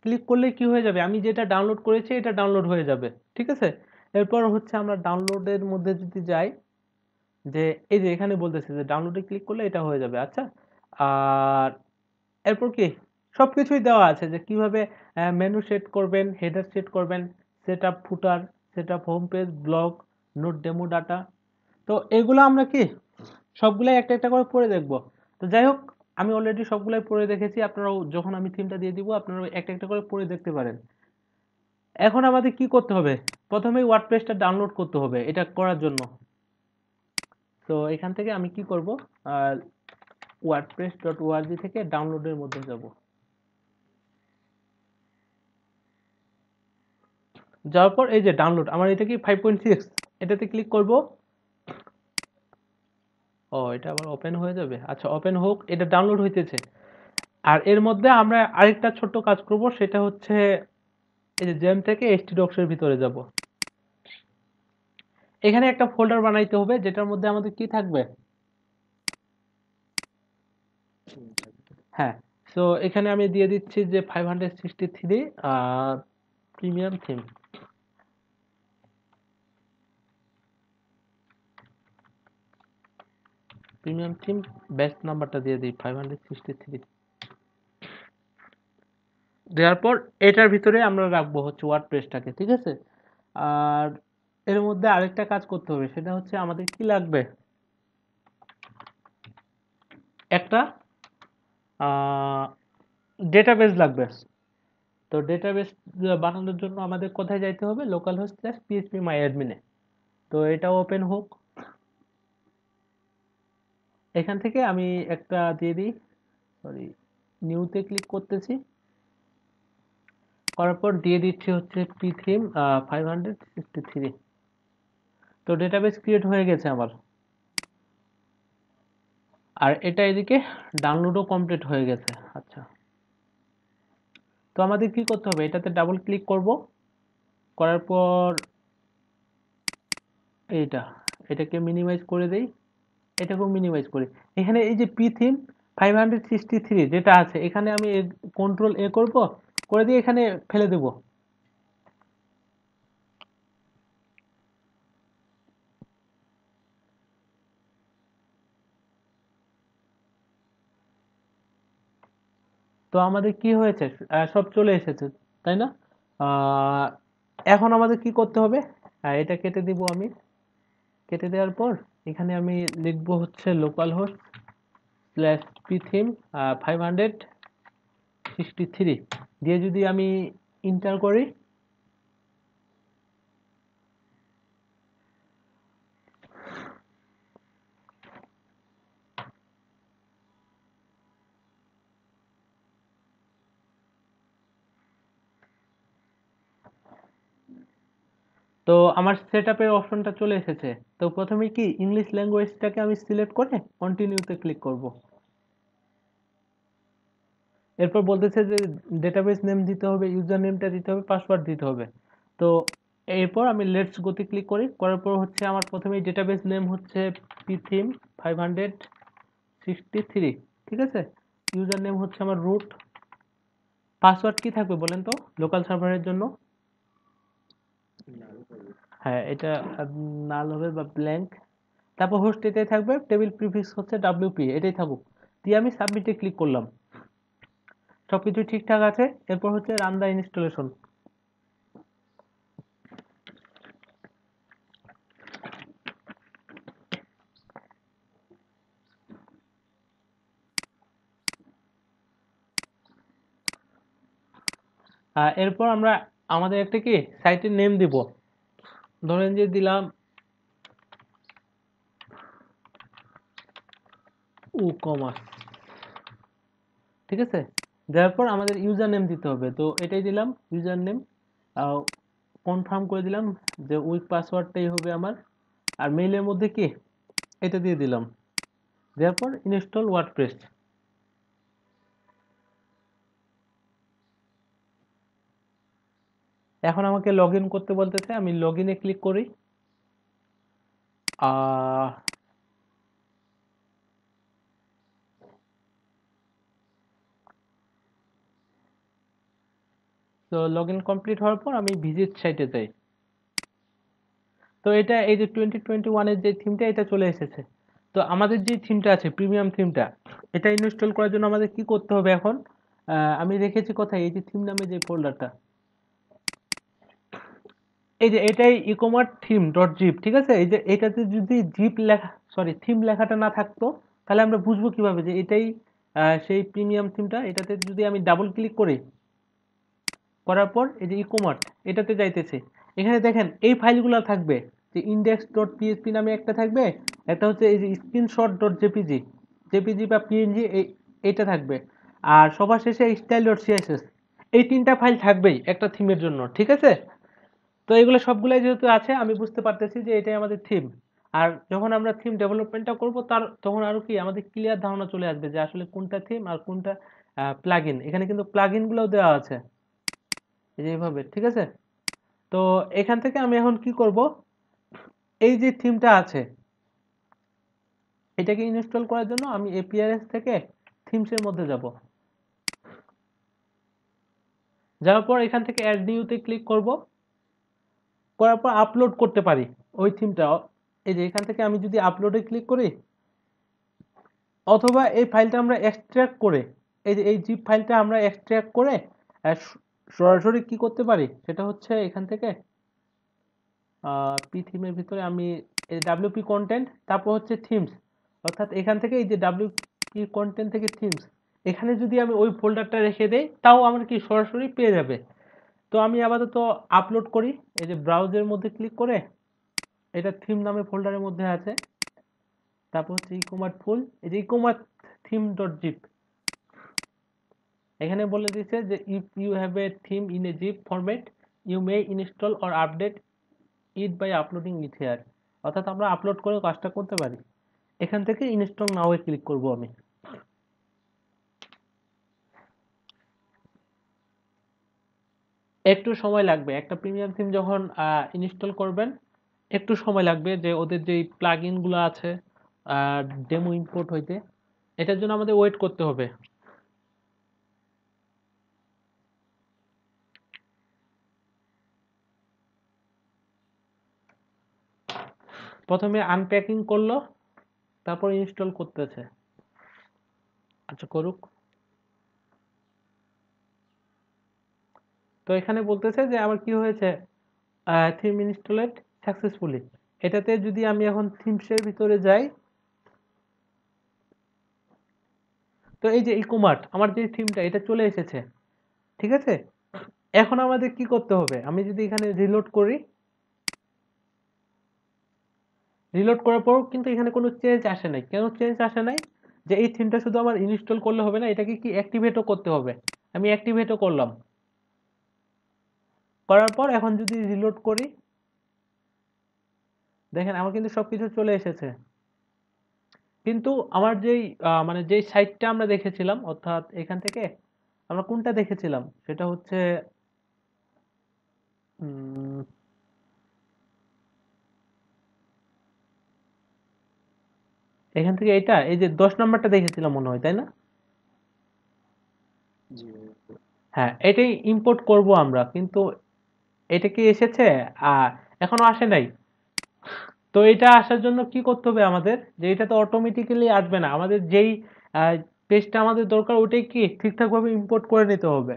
ক্লিক করলে কি হয়ে যাবে, আমি যেটা ডাউনলোড করেছি এটা ডাউনলোড হয়ে যাবে, ঠিক আছে? এরপর হচ্ছে আমরা ডাউনলোডের মধ্যে যদি যাই, যে এই যে এখানে বলতেছে যে ডাউনলোডে ক্লিক করলে এটা হয়ে যাবে, আচ্ছা। আর এরপর কি সবকিছুই দেওয়া আছে, যে কিভাবে মেনু সেট করবেন, হেডার সেট করবেন, set up footer, set up home page, blog, note, demo data. তো এগুলো আমরা কি সবগুলাই একটা একটা করে পড়ে দেখব। তো যাই হোক, আমি অলরেডি সবগুলাই পড়ে দেখেছি, আপনারাও যখন আমি থিমটা দিয়ে দিব আপনারা একটা একটা করে পড়ে দেখতে পারেন। এখন আমাদের কি করতে হবে, প্রথমেই ওয়ার্ডপ্রেসটা ডাউনলোড করতে হবে এটা করার জন্য। তো এখান থেকে আমি কি করব, wordpress.org থেকে ডাউনলোডের মধ্যে যাব, যাওয়ার পর এই যে ডাউনলোড, আমার এটা কি 5.6, এটাতে ক্লিক করব। ও, এটা আবার ওপেন হয়ে যাবে, আচ্ছা ওপেন হোক, এটা ডাউনলোড হইতেছে। আর এর মধ্যে আমরা আরেকটা ছোট্ট কাজ করব, সেটা হচ্ছে এই যে জেম থেকে htdocs এর ভিতরে যাব। এখানে একটা ফোল্ডার বানাইতে হবে, যেটার মধ্যে আমাদের কি থাকবে, হ্যাঁ, সো এখানে আমি দিয়ে দিচ্ছি যে 563 premium theme. Premium theme batch নাম্বারটা দিয়ে দিই 563। দেওয়ার পর এটার ভিতরে আমরা রাখবো হচ্ছে ওয়ার্ডপ্রেসটাকে, ঠিক আছে। আর এর মধ্যে আরেকটা কাজ করতে হবে, সেটা হচ্ছে আমাদের কি লাগবে, একটা ডেটাবেস লাগবে। তো ডেটাবেস বানানোর জন্য আমাদের কোথায় যাইতে হবে, localhost slash PHP my অ্যাডমিনে। তো এটা ওপেন হোক। এখান থেকে আমি একটা দিয়ে দিই, সরি, নিউতে ক্লিক করতেছি, করার পর দিয়ে দিচ্ছি হচ্ছে পি থিম 563। তো ডেটাবেস ক্রিয়েট হয়ে গেছে আমার, আর এটা এদিকে ডাউনলোডও কমপ্লিট হয়ে গেছে। আচ্ছা, তো আমাদের কি করতে হবে, এটাতে ডাবল ক্লিক করব, করার পর এইটা, এটাকে মিনিমাইজ করে দেই, এটাকেও মিনিমাইজ করি। এখানে এই যে পি থিম 563 যেটা আছে, এখানে আমি কন্ট্রোল এ করব, করে দিয়ে এখানে ফেলে দেব। তো আমাদের কি হয়েছে, সব চলে এসেছে, তাই না? আহ, এখন আমাদের কি করতে হবে, এটা কেটে দিব আমি। কেটে দেওয়ার পর এখানে আমি লিখবো হচ্ছে local host slash P theme 563 দিয়ে যদি আমি ইন্টার করি, তো আমার সেটআপের অপশনটা চলে এসেছে। তো প্রথমে কি ইংলিশ ল্যাঙ্গুয়েজটাকে আমি সিলেক্ট করে কন্টিনিউতে ক্লিক করব। এরপর বলতেছে যে ডেটাবেস নেম দিতে হবে, ইউজার নেমটা দিতে হবে, পাসওয়ার্ড দিতে হবে। তো এরপর আমি লেটস গোতে ক্লিক করি, করার পর হচ্ছে আমার প্রথমেই ডেটাবেস নেম হচ্ছে পিথিম 563, ঠিক আছে। ইউজার নেম হচ্ছে আমার রুট। পাসওয়ার্ড কি থাকবে বলেন তো লোকাল সার্ভারের জন্য? হ্যাঁ, এটা নাল হবে বা ব্ল্যাঙ্ক। তারপর হোস্ট এটাই থাকবে, টেবিল প্রিফিক্স হচ্ছে ডাব্লিউপি, এটাই থাকুক। দিয়ে আমি সাবমিটে ক্লিক করলাম, সবকিছু ঠিকঠাক আছে। এরপর হচ্ছে রান দা ইনস্টলেশন। এরপর আমরা আমাদের একটা কি সাইটের নেম দিব, ধরেন যে দিলাম উ কমার্স, ঠিক আছে। দেওয়ার পর আমাদের ইউজার নেম দিতে হবে, তো এটাই দিলাম ইউজার নেম। কনফার্ম করে দিলাম যে উইক পাসওয়ার্ডটাই হবে আমার। আর মেইলের মধ্যে কি এটা দিয়ে দিলাম। দেওয়ার পর ইনস্টল ওয়ার্ডপ্রেস। এখন আমাকে লগ ইন করতে বলতেছে, আমি লগ ইনে ক্লিক করি। আহ তো লগ ইন কমপ্লিট হওয়ার পর আমি ভিজিট সাইটে যাই। তো এটা এই যে 2021-এর যে থিমটা, এটা চলে এসেছে। তো আমাদের যে থিমটা আছে প্রিমিয়াম থিমটা, এটা ইনস্টল করার জন্য আমাদের কি করতে হবে এখন, আমি রেখেছি কোথায়, এই যে থিম নামে যে ফোল্ডারটা, এই যে এটাই ইকমার্স থিম ডট জিপ, ঠিক আছে। এই যে এটাতে যদি জিপ লেখা, সরি, থিম লেখাটা না থাকতো, তাহলে আমরা বুঝবো কিভাবে যে এটাই সেই প্রিমিয়াম থিমটা। এটাতে যদি আমি ডাবল ক্লিক করি, করার পর এই যে ইকমার্স এটাতে যাইতেছে, এখানে দেখেন এই ফাইলগুলো থাকবে, যে ইন্ডেক্স ডট পিএইচপি নামে একটা থাকবে, একটা হচ্ছে এই যে স্ক্রিনশট ডট জেপিজি, জেপিজি বা পিএনজি, এইটা থাকবে। আর সবার শেষে স্টাইল ডট সিএসএস। এই তিনটা ফাইল থাকবেই একটা থিমের জন্য, ঠিক আছে। তো এগুলো সবগুলাই যেহেতু আছে, আমি বুঝতে পারতেছি যে এটাই আমাদের থিম। আর যখন আমরা থিম ডেভেলপমেন্টটা করব, তার তখন আরো কি আমাদের ক্লিয়ার ধারণা চলে আসবে যে আসলে কোনটা থিম আর কোনটা প্লাগইন। এখানে কিন্তু প্লাগইন গুলোও দেওয়া আছে, এই যে এইভাবে, ঠিক আছে। তো এখান থেকে আমি এখন কি করব, এই যে থিমটা আছে এটাকে ইনস্টল করার জন্য আমি এপিআরএস থেকে থিমস এর মধ্যে যাব। যাওয়ার পর এখান থেকে অ্যাড নিউতে ক্লিক করব, করার পর আপলোড করতে পারি ওই থিমটা। এই যে এখান থেকে আমি যদি আপলোডে ক্লিক করি, অথবা এই ফাইলটা আমরা এক্সট্রাক্ট করে, এই যে এই জিপ ফাইলটা আমরা এক্সট্রাক্ট করে সরাসরি কি করতে পারি, সেটা হচ্ছে এখান থেকে পি থিমের ভিতরে আমি এই ডাব্লিউপি কন্টেন্ট, তারপর হচ্ছে থিমস, অর্থাৎ এখান থেকে এই যে ডাব্লিউপি কন্টেন্ট থেকে থিমস, এখানে যদি আমি ওই ফোল্ডারটা রেখে দেই, তাও আমার কি সরাসরি পেয়ে যাবে। তো আমি আপাতত আপলোড করি, এই যে ব্রাউজের মধ্যে ক্লিক করে, এটা থিম নামে ফোল্ডারের মধ্যে আছে। তারপর হচ্ছে ইকমার্ট ফুল, এই যে ইকমার্ট থিম ডট জিপ, এখানে বলে দিয়েছে যে if you have a theme in a zip format you may install or update it by uploading it here, অর্থাৎ আমরা আপলোড করে কাজটা করতে পারি। এখান থেকে ইনস্টল নাও এ ক্লিক করব আমি। একটু সময় লাগবে, একটা প্রিমিয়াম থিম যখন ইনস্টল করবেন একটু সময় লাগবে, যে ওদের যে প্লাগইন গুলো আছে ডেমো ইম্পোর্ট হইতে, এটার জন্য আমাদের ওয়েট করতে হবে। প্রথমে আনপ্যাকিং করলো, তারপর ইনস্টল করতেছে। আচ্ছা করুক। তো এখানে বলতেছে যে আমার কি হয়েছে, থিম ইনস্টলেড সাকসেসফুলি। এটাতে যদি আমি এখন থিমসের ভিতরে যাই, তো এই যে ইকোমার্ট আমার যে থিমটা এটা চলে এসেছে, ঠিক আছে। এখন আমাদের কি করতে হবে, আমি যদি এখানে রিলোড করি, রিলোড করার পর কিন্তু এখানে কোনো চেঞ্জ আসে নাই। কেন চেঞ্জ আসে নাই, যে এই থিমটা শুধু আমার ইনস্টল করলে হবে না, এটাকে কি অ্যাক্টিভেটও করতে হবে। আমি অ্যাক্টিভেটও করলাম, করার পর এখন যদি রিলোড করি, দেখেন আমার কিন্তু সবকিছু চলে এসেছে। কিন্তু আমার যেই মানে যেই সাইটটা আমরা দেখেছিলাম, অর্থাৎ এখান থেকে আমরা কোনটা দেখেছিলাম, সেটা হচ্ছে উম, এখান থেকে এটা এই যে 10 নম্বরটা দেখেছিলাম মনে হয়, তাই না? জি হ্যাঁ, এটাই ইম্পোর্ট করব আমরা, কিন্তু এটা কি এসেছে? এখনো আসে নাই। তো এটা আসার জন্য কি করতে হবে আমাদের, যে এটা তো অটোমেটিক্যালি আসবে না, আমাদের যেই পেজটা আমাদের দরকার ওটাই কি ঠিকঠাক ভাবে ইম্পোর্ট করে নিতে হবে।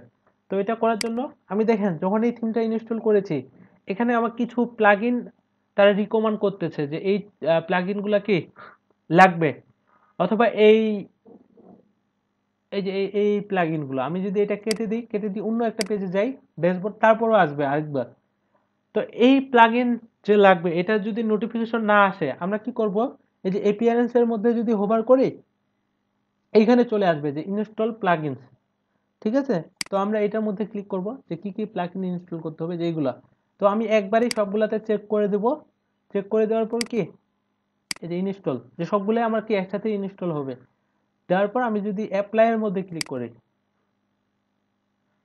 তো এটা করার জন্য আমি দেখেন যখন এই থিমটা ইনস্টল করেছি, এখানে আমার কিছু প্লাগইন তারা রিকমেন্ড করতেছে যে এই প্লাগইন গুলা কি লাগবে, অথবা এই এই যে এই প্লাগইন গুলো আমি যদি এটা কেটে দিই অন্য একটা পেজে যাই, ড্যাশবোর্ড, তারপরও আসবে আরেকবার। তো এই প্লাগইন যে লাগবে, এটা যদি নোটিফিকেশন না আসে, আমরা কি করব, এই যে এপিয়ারেন্স এর মধ্যে যদি হোভার করি, এইখানে চলে আসবে যে ইনস্টল প্লাগইনস, ঠিক আছে। তো আমরা এটার মধ্যে ক্লিক করব যে কি কি প্লাগইন ইনস্টল করতে হবে যেগুলা। তো আমি একবারই সবগুলাতে চেক করে দেব, চেক করে দেওয়ার পর কি এই যে ইনস্টল, যে সবগুলাই আমার কি একসাথে ইনস্টল হবে। দেওয়ার পর আমি যদি অ্যাপ্লাই এর মধ্যে ক্লিক করি,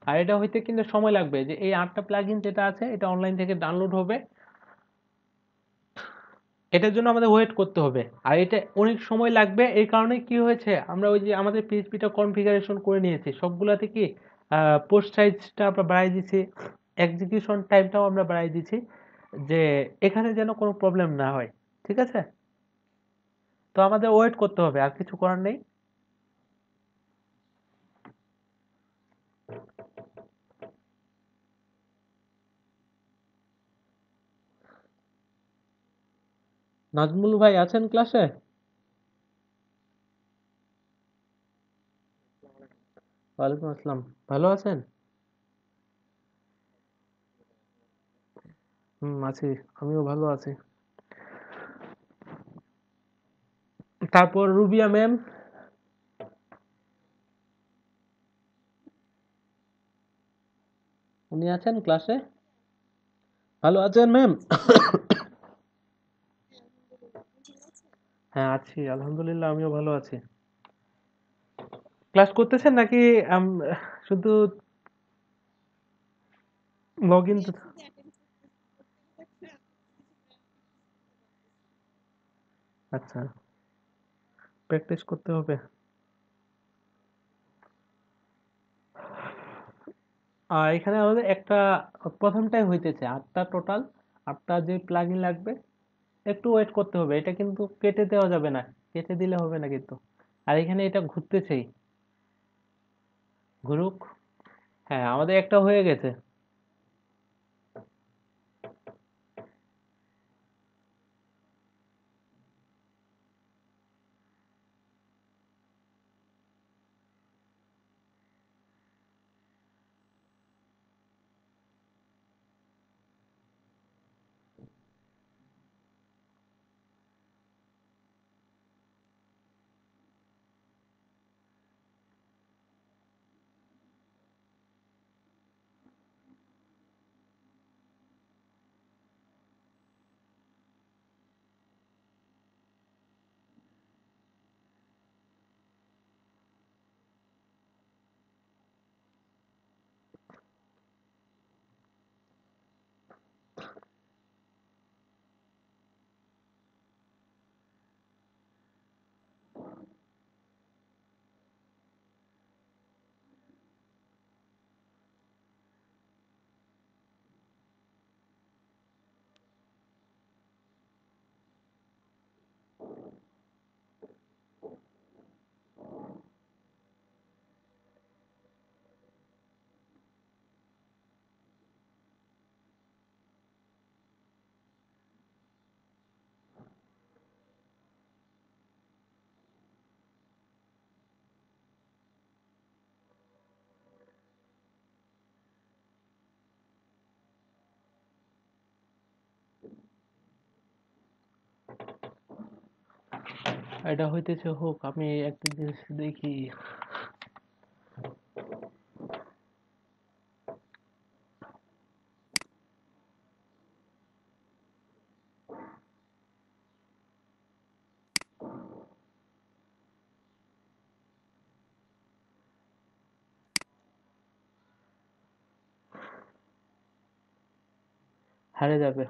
আর এটা হইতে কিন্তু সময় লাগবে, যে এই 8টা প্লাগইন যেটা আছে এটা অনলাইন থেকে ডাউনলোড হবে, এটার জন্য আমাদের ওয়েট করতে হবে। আর এটা অনেক সময় লাগবে, এই কারণে কি হয়েছে, আমরা ওই যে আমাদের পিএইচপিটা কনফিগারেশন করে নিয়েছি সবগুলাতে কি পোস্ট সাইজটা আমরা বাড়াই দিছি, এক্সিকিউশন টাইমটাও আমরা বাড়াই দিছি, যে এখানে যেন কোনো প্রবলেম না হয়, ঠিক আছে। তো আমাদের ওয়েট করতে হবে, আর কিছু করার নেই। নাজমুল ভাই আছেন ক্লাসে? ওয়ালাইকুম আসসালাম। ভালো আছেন? আছি, আমিও ভালো আছি। তারপর রুবিয়া ম্যাম, উনি আছেন ক্লাসে? ভালো আছেন ম্যাম? হ্যাঁ আছি, আলহামদুলিল্লাহ আমিও ভালো আছি। ক্লাস করতেছেন নাকি শুধু লগ ইন? আচ্ছা, প্র্যাকটিস করতে হবে। এখানে আমাদের একটা প্রথমটাই হইতেছে 8টা টোটাল। 8টা যে প্লাগইন লাগবে, একটু ওয়েট করতে হবে, এটা কিন্তু কেটে দেওয়া যাবে না, কেটে দিলে হবে না কিন্তু। আর এখানে এটা ঘুরতেছেই, ঘুরুক। হ্যাঁ, আমাদের একটা হয়ে গেছে। এটা হইতেছে হোক, আমি একটা জিনিস দেখি। হারে যাবে।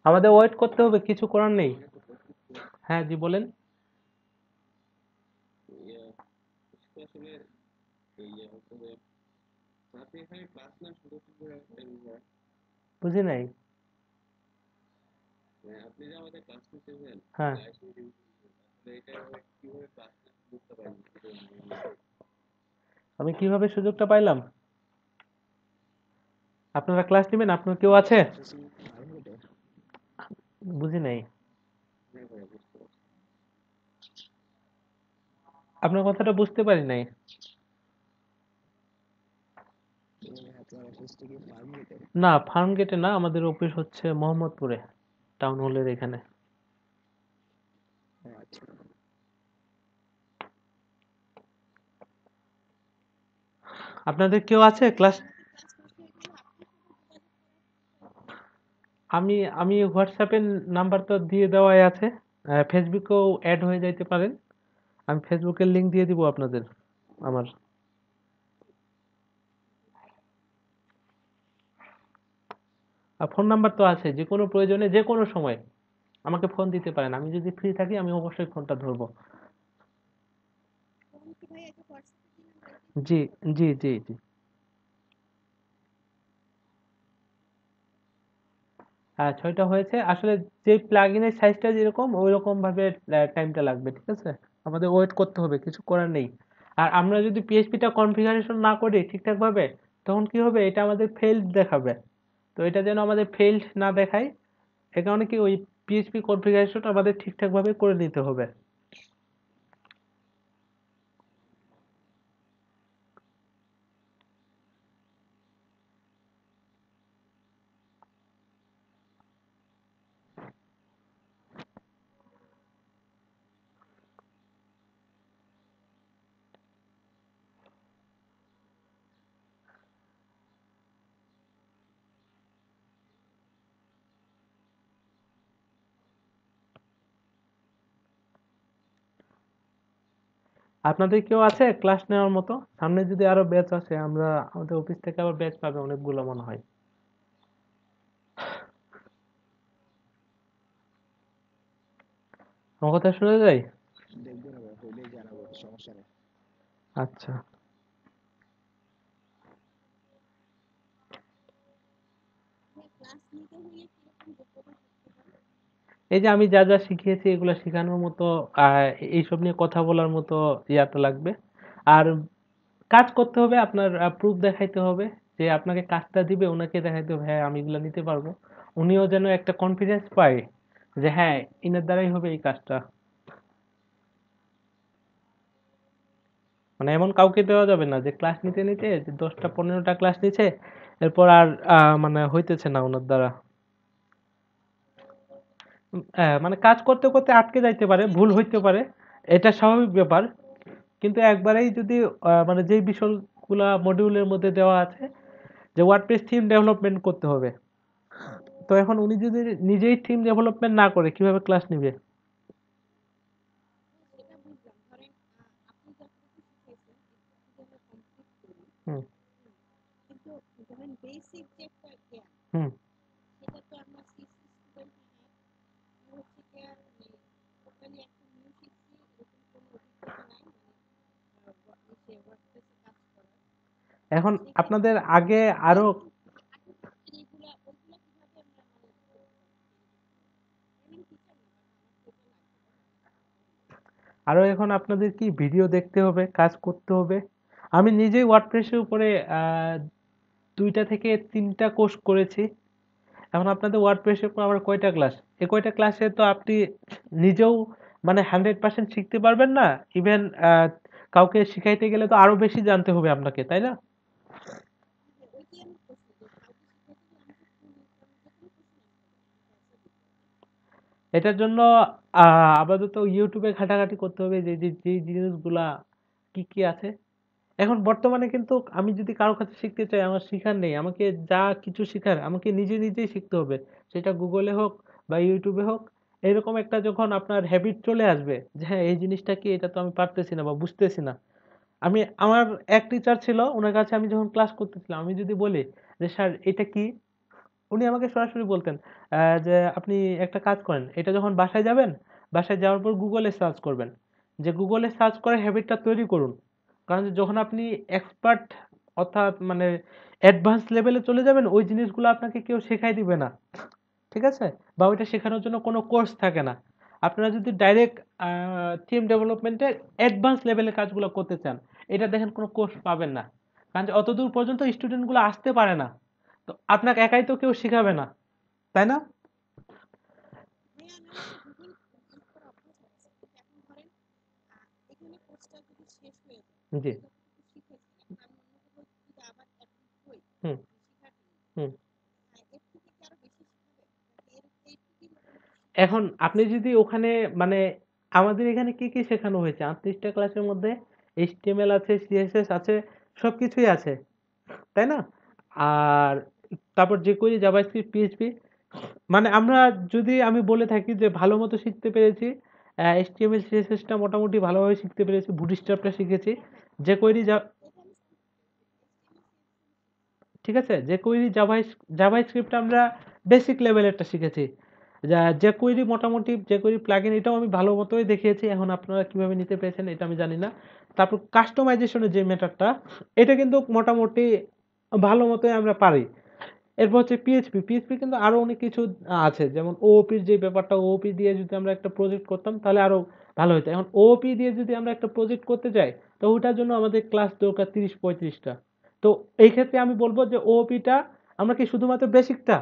আমাদের ওয়েট করতে হবে, কিছু করার নেই। হ্যাঁ জি বলেন। বুঝি নাই। হ্যাঁ, আমি কিভাবে সুযোগটা পাইলাম? আপনারা ক্লাস নেবেন, আপনার কেউ আছে? বুঝি নাই, আপনার কথাটা বুঝতে পারি নাই। না, ফার্ম গেটে না, আমাদের অফিস হচ্ছে মোহাম্মদপুরে, টাউন হলের এখানে। আপনাদের কেউ আছে ক্লাস? আমি আমি হোয়াটসঅ্যাপের নাম্বার তো দিয়ে দেওয়াই আছে, ফেসবুকেও অ্যাড হয়ে যাইতে পারেন। আমি ফেসবুকের লিংক দিয়ে দিব আপনাদের, আমার। আর ফোন নাম্বার তো আছে, যে কোনো প্রয়োজনে যে কোনো সময় আমাকে ফোন দিতে পারেন, আমি যদি ফ্রি থাকি আমি অবশ্যই ফোনটা ধরবো। জি, জি, জি, জি। হ্যাঁ, 6টা হয়েছে আসলে। যে প্লাগইনের সাইজটা যেরকম ওই রকম ভাবে টাইমটা লাগবে, ঠিক আছে? আমাদের ওয়েট করতে হবে, কিছু করার নেই। আর আমরা যদি পিএইচপিটা কনফিগারেশন না করি ঠিকঠাক ভাবে, তখন কি হবে, এটা আমাদের ফেইল্ড দেখাবে। তো এটা যেন আমাদের ফেইল্ড না দেখায়, এ কারণে কি ওই পিএইচপি কনফিগারেশনটা আমাদের ঠিকঠাক ভাবে করে নিতে হবে। আপনাদের কেউ আছে ক্লাস নেওয়ার মতো? সামনে যদি আরো ব্যাচ আসে, আমরা আমাদের অফিস থেকে আবার ব্যাচ পাবে অনেকগুলো মনে হয়। আমার কথা শোনা যায়? দেখবো না ভাই, হইলেই জানাবো, সমস্যা নেই। আচ্ছা। এই যে আমি যা যা শিখিয়েছি এগুলো শেখানোর মতো, আহ, এইসব নিয়ে কথা বলার মতো ইয়াটা লাগবে। আর কাজ করতে হবে, আপনার প্রুফ দেখাইতে হবে। যে আপনাকে কাজটা দিবে ওনাকে দেখাইতে হবে হ্যাঁ আমি এগুলো নিতে পারবো। উনিও যেন একটা কনফিডেন্স পায় যে হ্যাঁ ইনার দ্বারাই হবে এই কাজটা। মানে এমন কাউকে দেওয়া যাবে না যে ক্লাস নিতে নিতে যে 10টা 15টা ক্লাস নিচ্ছে, এরপর আর মানে হইতেছে না ওনার দ্বারা। মানে কাজ করতে করতে আটকে যাইতে পারে, ভুল হইতে পারে, এটা স্বাভাবিক ব্যাপার। কিন্তু একবারেই যদি মানে যেই বিষয়গুলা মডিউলের মধ্যে দেওয়া আছে যে ওয়ার্ডপ্রেস থিম ডেভেলপমেন্ট করতে হবে, তো এখন উনি যদি নিজেই থিম ডেভেলপমেন্ট না করে কিভাবে ক্লাস নিবে? হুম। হুম। এখন আপনাদের আগে আরো এখন আপনাদের কি ভিডিও দেখতে হবে, কাজ করতে হবে। আমি নিজেই ওয়ার্ডপ্রেসের উপরে 2টা থেকে 3টা কোর্স করেছি। এখন আপনাদের ওয়ার্ডপ্রেসের উপর আমার কয়টা ক্লাস, এই কয়টা ক্লাসে তো আপনি নিজেও মানে 100% শিখতে পারবেন না। ইভেন কাউকে শিখাইতে গেলে তো আরো বেশি জানতে হবে আপনাকে, তাই না? এটার জন্য আপাতত ইউটিউবে ঘাটাঘাটি করতে হবে যে যে যে জিনিসগুলা কি কি আছে। এখন বর্তমানে কিন্তু আমি যদি কারো কাছে শিখতে চাই আমার শিখার নেই, আমাকে যা কিছু শিখার আমাকে নিজে নিজেই শিখতে হবে। সেটা গুগলে হোক বা ইউটিউবে হোক। এরকম একটা যখন আপনার হ্যাবিট চলে আসবে যে হ্যাঁ এই জিনিসটা কি, এটা তো আমি পারতেছি না বা বুঝতেছি না। আমার এক টিচার ছিল, ওনার কাছে আমি যখন ক্লাস করতেছিলাম আমি যদি বলি যে স্যার এটা কি, উনি আমাকে সরাসরি বলতেন যে আপনি একটা কাজ করেন, এটা যখন বাসায় যাবেন, বাসায় যাওয়ার পর গুগলে সার্চ করবেন, যে গুগলে সার্চ করে হ্যাবিটটা তৈরি করুন। কারণ যখন আপনি এক্সপার্ট অর্থাৎ মানে অ্যাডভান্স লেভেলে চলে যাবেন ওই জিনিসগুলো আপনাকে কেউ শেখাই দিবে না, ঠিক আছে? বা ওইটা শেখানোর জন্য কোনো কোর্স থাকে না। আপনারা যদি ডাইরেক্ট থিম ডেভেলপমেন্টের অ্যাডভান্স লেভেলের কাজগুলো করতে চান, এটা দেখেন কোনো কোর্স পাবেন না। কারণ যে অতদূর পর্যন্ত স্টুডেন্টগুলো আসতে পারে না। তো আপনাকে একাই তো কেউ শিখাবে না, তাই না? জি। হুম। হুম। এখন আপনি যদি ওখানে মানে আমাদের এখানে কি কি শেখানো হয়েছে 38টা ক্লাসের মধ্যে? এইচটিএমএল আছে, সিএসএস আছে, সবকিছুই আছে, তাই না? আর তারপর jQuery, জাভাস্ক্রিপ্ট, পিএইচপি। মানে আমরা যদি আমি বলে থাকি যে ভালো মতো শিখতে পেরেছি, এইচটিএমএল সিএসএস টা মোটামুটি ভালোভাবে শিখতে পেরেছি, বুটস্ট্র্যাপটা শিখেছি, jQuery ঠিক আছে, jQuery জাভাস্ক্রিপ্ট আমরা বেসিক লেভেলেরটা শিখেছি। jQuery মোটামুটি jQuery প্লাগইন এটাও আমি ভালো মতোই দেখিয়েছি, এখন আপনারা কিভাবে নিতে পেরেছেন এটা আমি জানি না। তারপর কাস্টমাইজেশনের যে ম্যাটারটা, এটা কিন্তু মোটামুটি ভালো মতোই আমরা পারি। এরপর হচ্ছে পিএইচপি, কিন্তু আরো অনেক কিছু আছে, যেমন ওওপির যে ব্যাপারটা, ওওপি দিয়ে যদি আমরা একটা প্রজেক্ট করতাম তাহলে আরো ভালো হতো। এখন ওওপি দিয়ে যদি আমরা একটা প্রজেক্ট করতে যাই, তো ওটার জন্য আমাদের ক্লাস দরকার 30-35টা। তো এই ক্ষেত্রে আমি বলবো যে ওওপিটা আমরা কি শুধুমাত্র বেসিকটা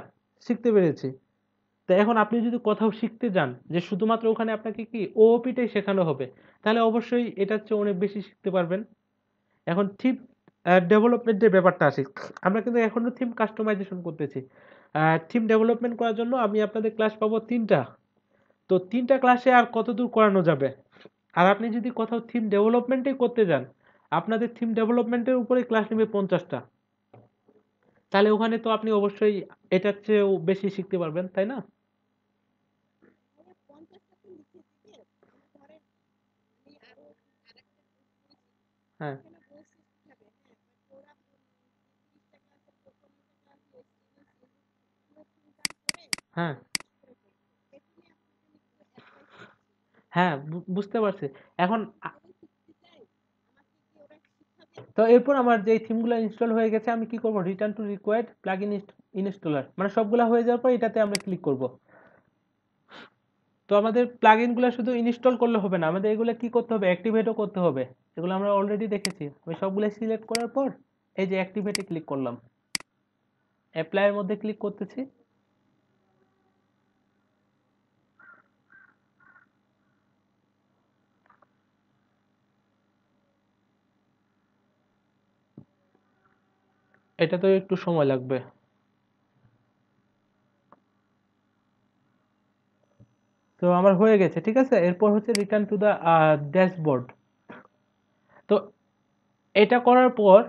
শিখতে পেরেছি। তো এখন আপনি যদি কোথাও শিখতে যান যে শুধুমাত্র ওখানে আপনাকে কি ওওপিটাই শেখানো হবে, তাহলে অবশ্যই এটার চেয়ে অনেক বেশি শিখতে পারবেন। এখন থিম ডেভেলপমেন্টের ব্যাপারটা আসে, আমরা কিন্তু এখনো থিম কাস্টমাইজেশন করতেছি। থিম ডেভেলপমেন্ট করার জন্য আমি আপনাদের ক্লাস পাবো 3টা। তো 3টা ক্লাসে আর কতদূর করানো যাবে? আর আপনি যদি কোথাও থিম ডেভেলপমেন্টই করতে যান, আপনাদের থিম ডেভেলপমেন্টের উপরে ক্লাস নেবে 50টা। তাহলে ওখানে তো আপনি অবশ্যই এটার চেয়েও বেশি শিখতে পারবেন, তাই না? হ্যাঁ হ্যাঁ হ্যাঁ বুঝতে পারছি। এখন তো এরপর আমার যে থিমগুলো ইনস্টল হয়ে গেছে আমি কি করব, return to required plugin installer, মানে সবগুলা হয়ে যাওয়ার পর এটাতে আমরা ক্লিক করব। তো আমাদের প্লাগইন গুলো শুধু ইনস্টল করলে হবে না, আমাদের এগুলো কি করতে হবে, অ্যাক্টিভেটও করতে হবে। এগুলো আমরা অলরেডি দেখেছি। আমি সবগুলো সিলেক্ট করার পর এই যে অ্যাক্টিভেটে ক্লিক করলাম, অ্যাপ্লাই এর মধ্যে ক্লিক করতেছি। এটা তো একটু সময় লাগবে। তো আমার হয়ে গেছে, ঠিক আছে। এরপর হচ্ছে রিটার্ন টু দা ড্যাশবোর্ড। তো এটা করার পর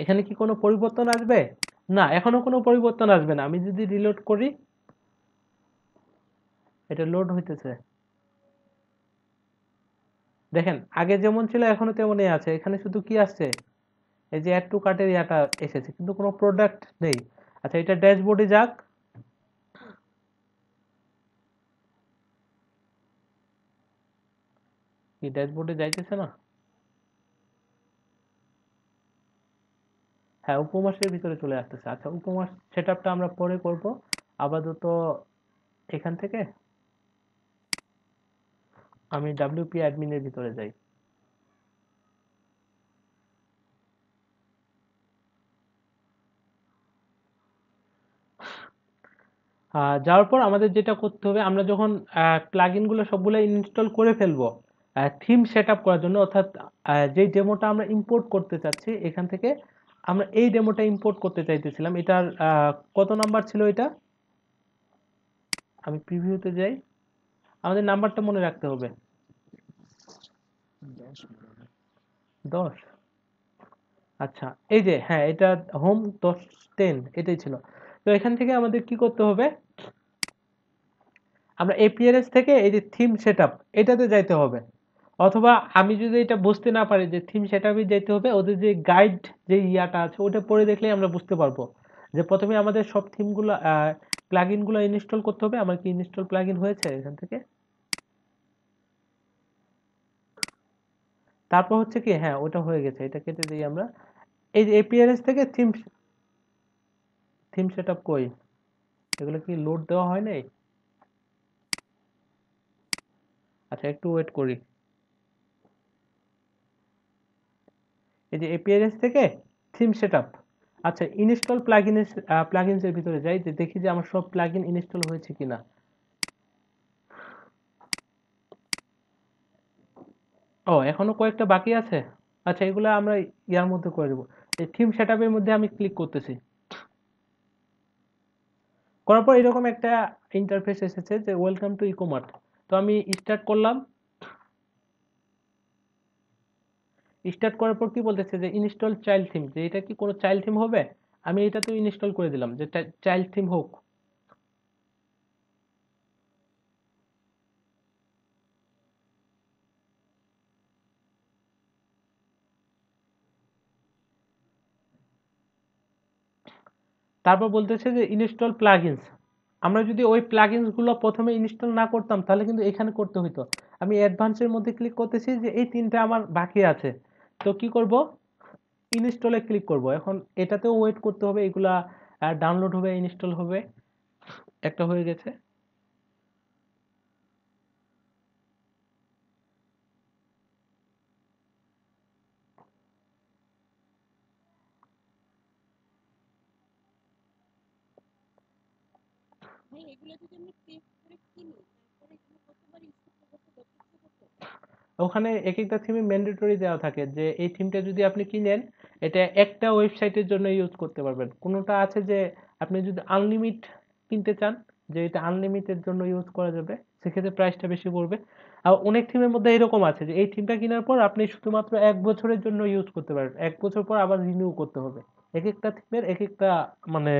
এখানে কি কোনো পরিবর্তন আসবে? না, এখনো কোনো পরিবর্তন আসবে না। আমি যদি রিলোড করি, এটা লোড হইতেছে। দেখেন আগে যেমন ছিল এখনো তেমনই আছে, এখানে শুধু কি আসছে, এই যে অ্যাড টু কার্টের ইয়াটা এসেছে, কিন্তু কোনো প্রোডাক্ট নেই। আচ্ছা, এটা ড্যাশবোর্ডে যাক। কি ড্যাশবোর্ডে যাইতেছে না? হ্যাঁ, উপমাসের ভিতরে চলে আসতেছে। আচ্ছা, উপমাস সেটআপটা আমরা পরে করব। আপাতত এখান থেকে আমি ডাব্লিউপি অ্যাডমিনের ভিতরে যাই। যাওয়ার পর আমাদের যেটা করতে হবে, আমরা যখন প্লাগইন গুলো সবগুলো ইনস্টল করে ফেলবো থিম সেটআপ করার জন্য, অর্থাৎ যেই ডেমোটা আমরা ইম্পোর্ট করতে চাচ্ছি এখান থেকে, আমরা এই ডেমোটা ইম্পোর্ট করতে চাইতেছিলাম। এটার কত নাম্বার ছিল এটা? আমি প্রিভিউতে যাই, আমাদের নাম্বারটা মনে রাখতে হবে। 10। আচ্ছা, এই যে হ্যাঁ, এটা হোম 10 এটাই ছিল। তো এখান থেকে আমাদের কি করতে হবে, আমরা এপিআরএস থেকে এই যে থিম সেটআপ এটাতে যাইতে হবে। অথবা আমি যদি এটা বুঝতে না পারি যে থিম সেটআপে যাইতে হবে, ওদের যে গাইড যে ইয়াটা আছে ওটা পড়ে দেখলেই আমরা বুঝতে পারবো যে প্রথমে আমাদের সব থিমগুলো প্লাগইন গুলো ইনস্টল করতে হবে। আমার কি ইনস্টল প্লাগইন হয়েছে এখান থেকে? তারপর হচ্ছে কি, হ্যাঁ ওটা হয়ে গেছে, এটা কেটে দিই আমরা। এই যে এপিআরএস থেকে থিম থিম সেটআপ কই, এগুলো কি লোড দেওয়া হয় নাই? আচ্ছা, একটু ওয়েট করি। এই যে এপিআরএস থেকে থিম সেটআপ, আচ্ছা ইনস্টল প্লাগইনস এর ভিতরে যাই, যে দেখি যে আমার সব প্লাগইন ইনস্টল হয়েছে কিনা। ও, এখনো কয়েকটা বাকি আছে। আচ্ছা, এগুলো আমরা ইয়ার মধ্যে করে দেবো। এই থিম সেটআপের মধ্যে আমি ক্লিক করতেছি। করার পর এরকম একটা ইন্টারফেস এসেছে যে ওয়েলকাম টু ইকোমার্ট। তো আমি স্টার্ট করলাম। স্টার্ট করার পর কি বলতেছে যে ইনস্টল চাইল্ড থিম, যে এটা কি কোনো চাইল্ড থিম হবে। আমি এটা তো ইনস্টল করে দিলাম যে চাইল্ড থিম হোক। তারপর বলতেছে যে ইনস্টল প্লাগইনস। আমরা যদি ওই প্লাগইনস গুলো প্রথমে ইনস্টল না করতাম তাহলে কিন্তু এখানে করতে হতো। আমি অ্যাডভান্সের মধ্যে ক্লিক করতেছি যে এই তিনটা আমার বাকি আছে। তো কি করব, ইনস্টলে ক্লিক করব। এখন এটাতেও ওয়েট করতে হবে, এগুলা ডাউনলোড হবে, ইনস্টল হবে। একটা হয়ে গেছে। ওখানে এক একটা থিমে ম্যান্ডেটরি দেওয়া থাকে যে এই থিমটা যদি আপনি কিনেন, এটা একটা ওয়েবসাইটের জন্য ইউজ করতে পারবেন। কোনোটা আছে যে আপনি যদি আনলিমিট কিনতে চান, যে এটা আনলিমিটেড জন্য ইউজ করা যাবে, সেক্ষেত্রে প্রাইসটা বেশি পড়বে। আর অনেক থিমের মধ্যে এরকম আছে যে এই থিমটা কেনার পর আপনি শুধুমাত্র 1 বছরের জন্য ইউজ করতে পারবেন, 1 বছর পর আবার রিনিউ করতে হবে। এক একটা থিমের এক একটা মানে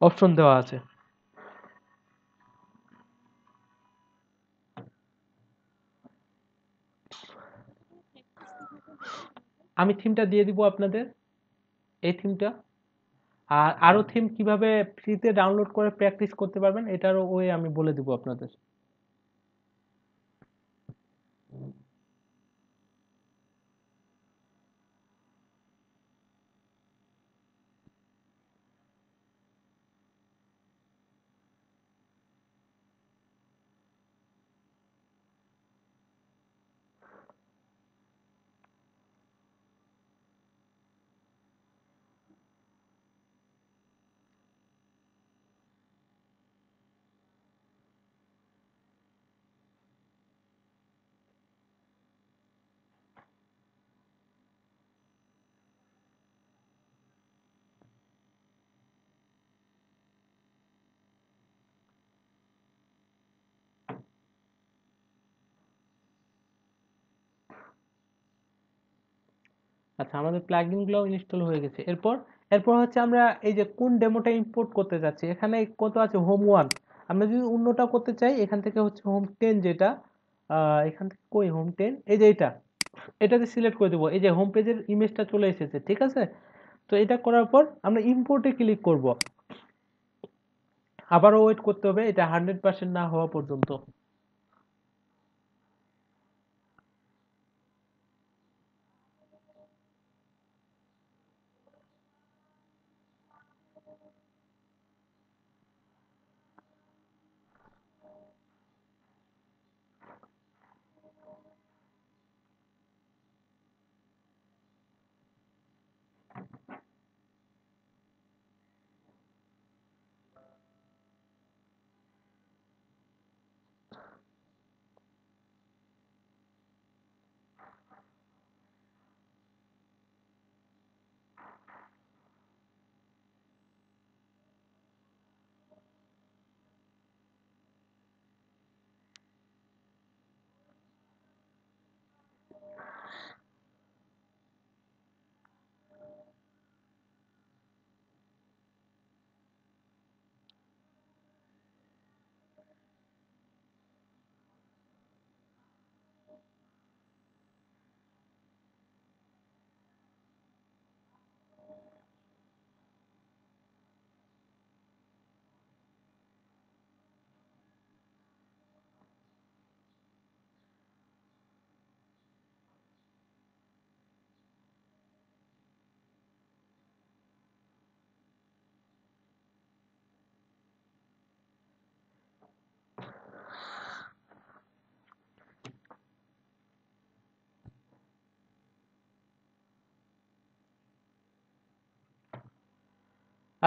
অপশন দেওয়া আছে। আমি থিমটা দিয়ে দিব আপনাদের, এই থিমটা। আর আরো থিম কিভাবে ফ্রিতে ডাউনলোড করে প্র্যাকটিস করতে পারবেন এটারও ওয়ে আমি বলে দিব আপনাদের। আচ্ছা, আমাদের প্লাগইন গুলো ইনস্টল হয়ে গেছে। এরপর এরপর হচ্ছে আমরা এই যে কোন ডেমোটা ইম্পোর্ট করতে যাচ্ছি, এখানে কত আছে হোম 1। আমরা যদি অন্যটা করতে চাই এখান থেকে হচ্ছে হোম 10, যেটা এখান থেকে কই হোম 10, এই যে এটাতে সিলেক্ট করে দেবো। এই যে হোম পেজের ইমেজটা চলে এসেছে, ঠিক আছে। তো এটা করার পর আমরা ইম্পোর্টে ক্লিক করব। আবারও ওয়েট করতে হবে এটা 100% না হওয়া পর্যন্ত।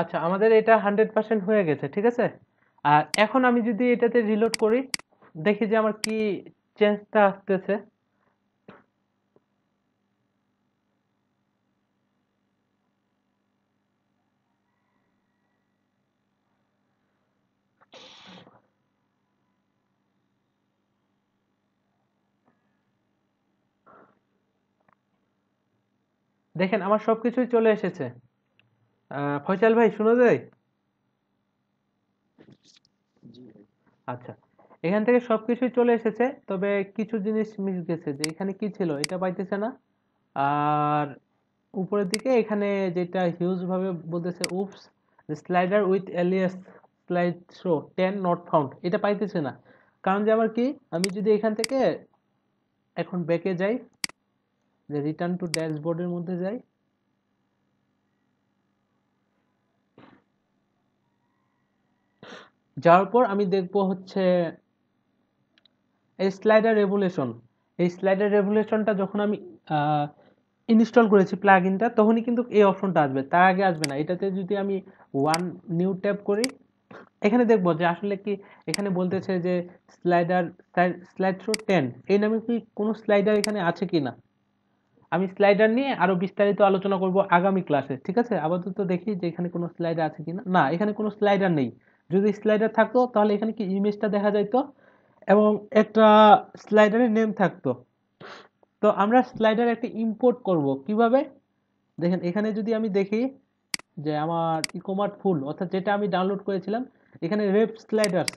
আচ্ছা, আমাদের এটা 100% হয়ে গেছে, ঠিক আছে। আর এখন আমি যদি এটাতে রিলোড করি, দেখি যে আমার কি চেঞ্জটা আসতেছে। দেখেন আমার সবকিছুই চলে এসেছে। ফয়সাল ভাই শোনা যায়? আচ্ছা, এখান থেকে সবকিছুই চলে এসেছে, তবে কিছু জিনিস মিস গেছে। যে এখানে কি ছিল এটা পাইতেছে না। আর উপরের দিকে এখানে যেটা হিউজ ভাবে বলতেছে oops, slider with alias slide show 10 not found, এটা পাইতেছে না। কারণ যে আমার কি, আমি যদি এখান থেকে এখন ব্যাকে যাই, যে রিটার্ন টু ড্যাশবোর্ডের মধ্যে যাই, যাওয়ার পর আমি দেখবো হচ্ছে এই স্লাইডার রেভুলেশন। এই স্লাইডার রেভুলেশনটা যখন আমি ইনস্টল করেছি প্লাগইনটা, তখনই কিন্তু এই অপশনটা আসবে, তার আগে আসবে না। এটাতে যদি আমি ওয়ান নিউ ট্যাব করি, এখানে দেখবো যে আসলে কি এখানে বলতেছে যে স্লাইডার স্লাইড শো 10, এই নামে কি কোনো স্লাইডার এখানে আছে কিনা। আমি স্লাইডার নিয়ে আরো বিস্তারিত আলোচনা করব আগামী ক্লাসে, ঠিক আছে। আপাতত দেখি যে এখানে কোনো স্লাইডার আছে কিনা। না, এখানে কোনো স্লাইডার নেই। যদি স্লাইডার থাকতো তাহলে এখানে কি ইমেজটা দেখা যাইতো এবং একটা স্লাইডারের নেম থাকতো। তো আমরা স্লাইডার একটা ইম্পোর্ট করব কিভাবে, দেখেন এখানে যদি আমি দেখি যে আমার ইকোমার্ট ফুল, অর্থাৎ যেটা আমি ডাউনলোড করেছিলাম, এখানে রেপ স্লাইডার্স,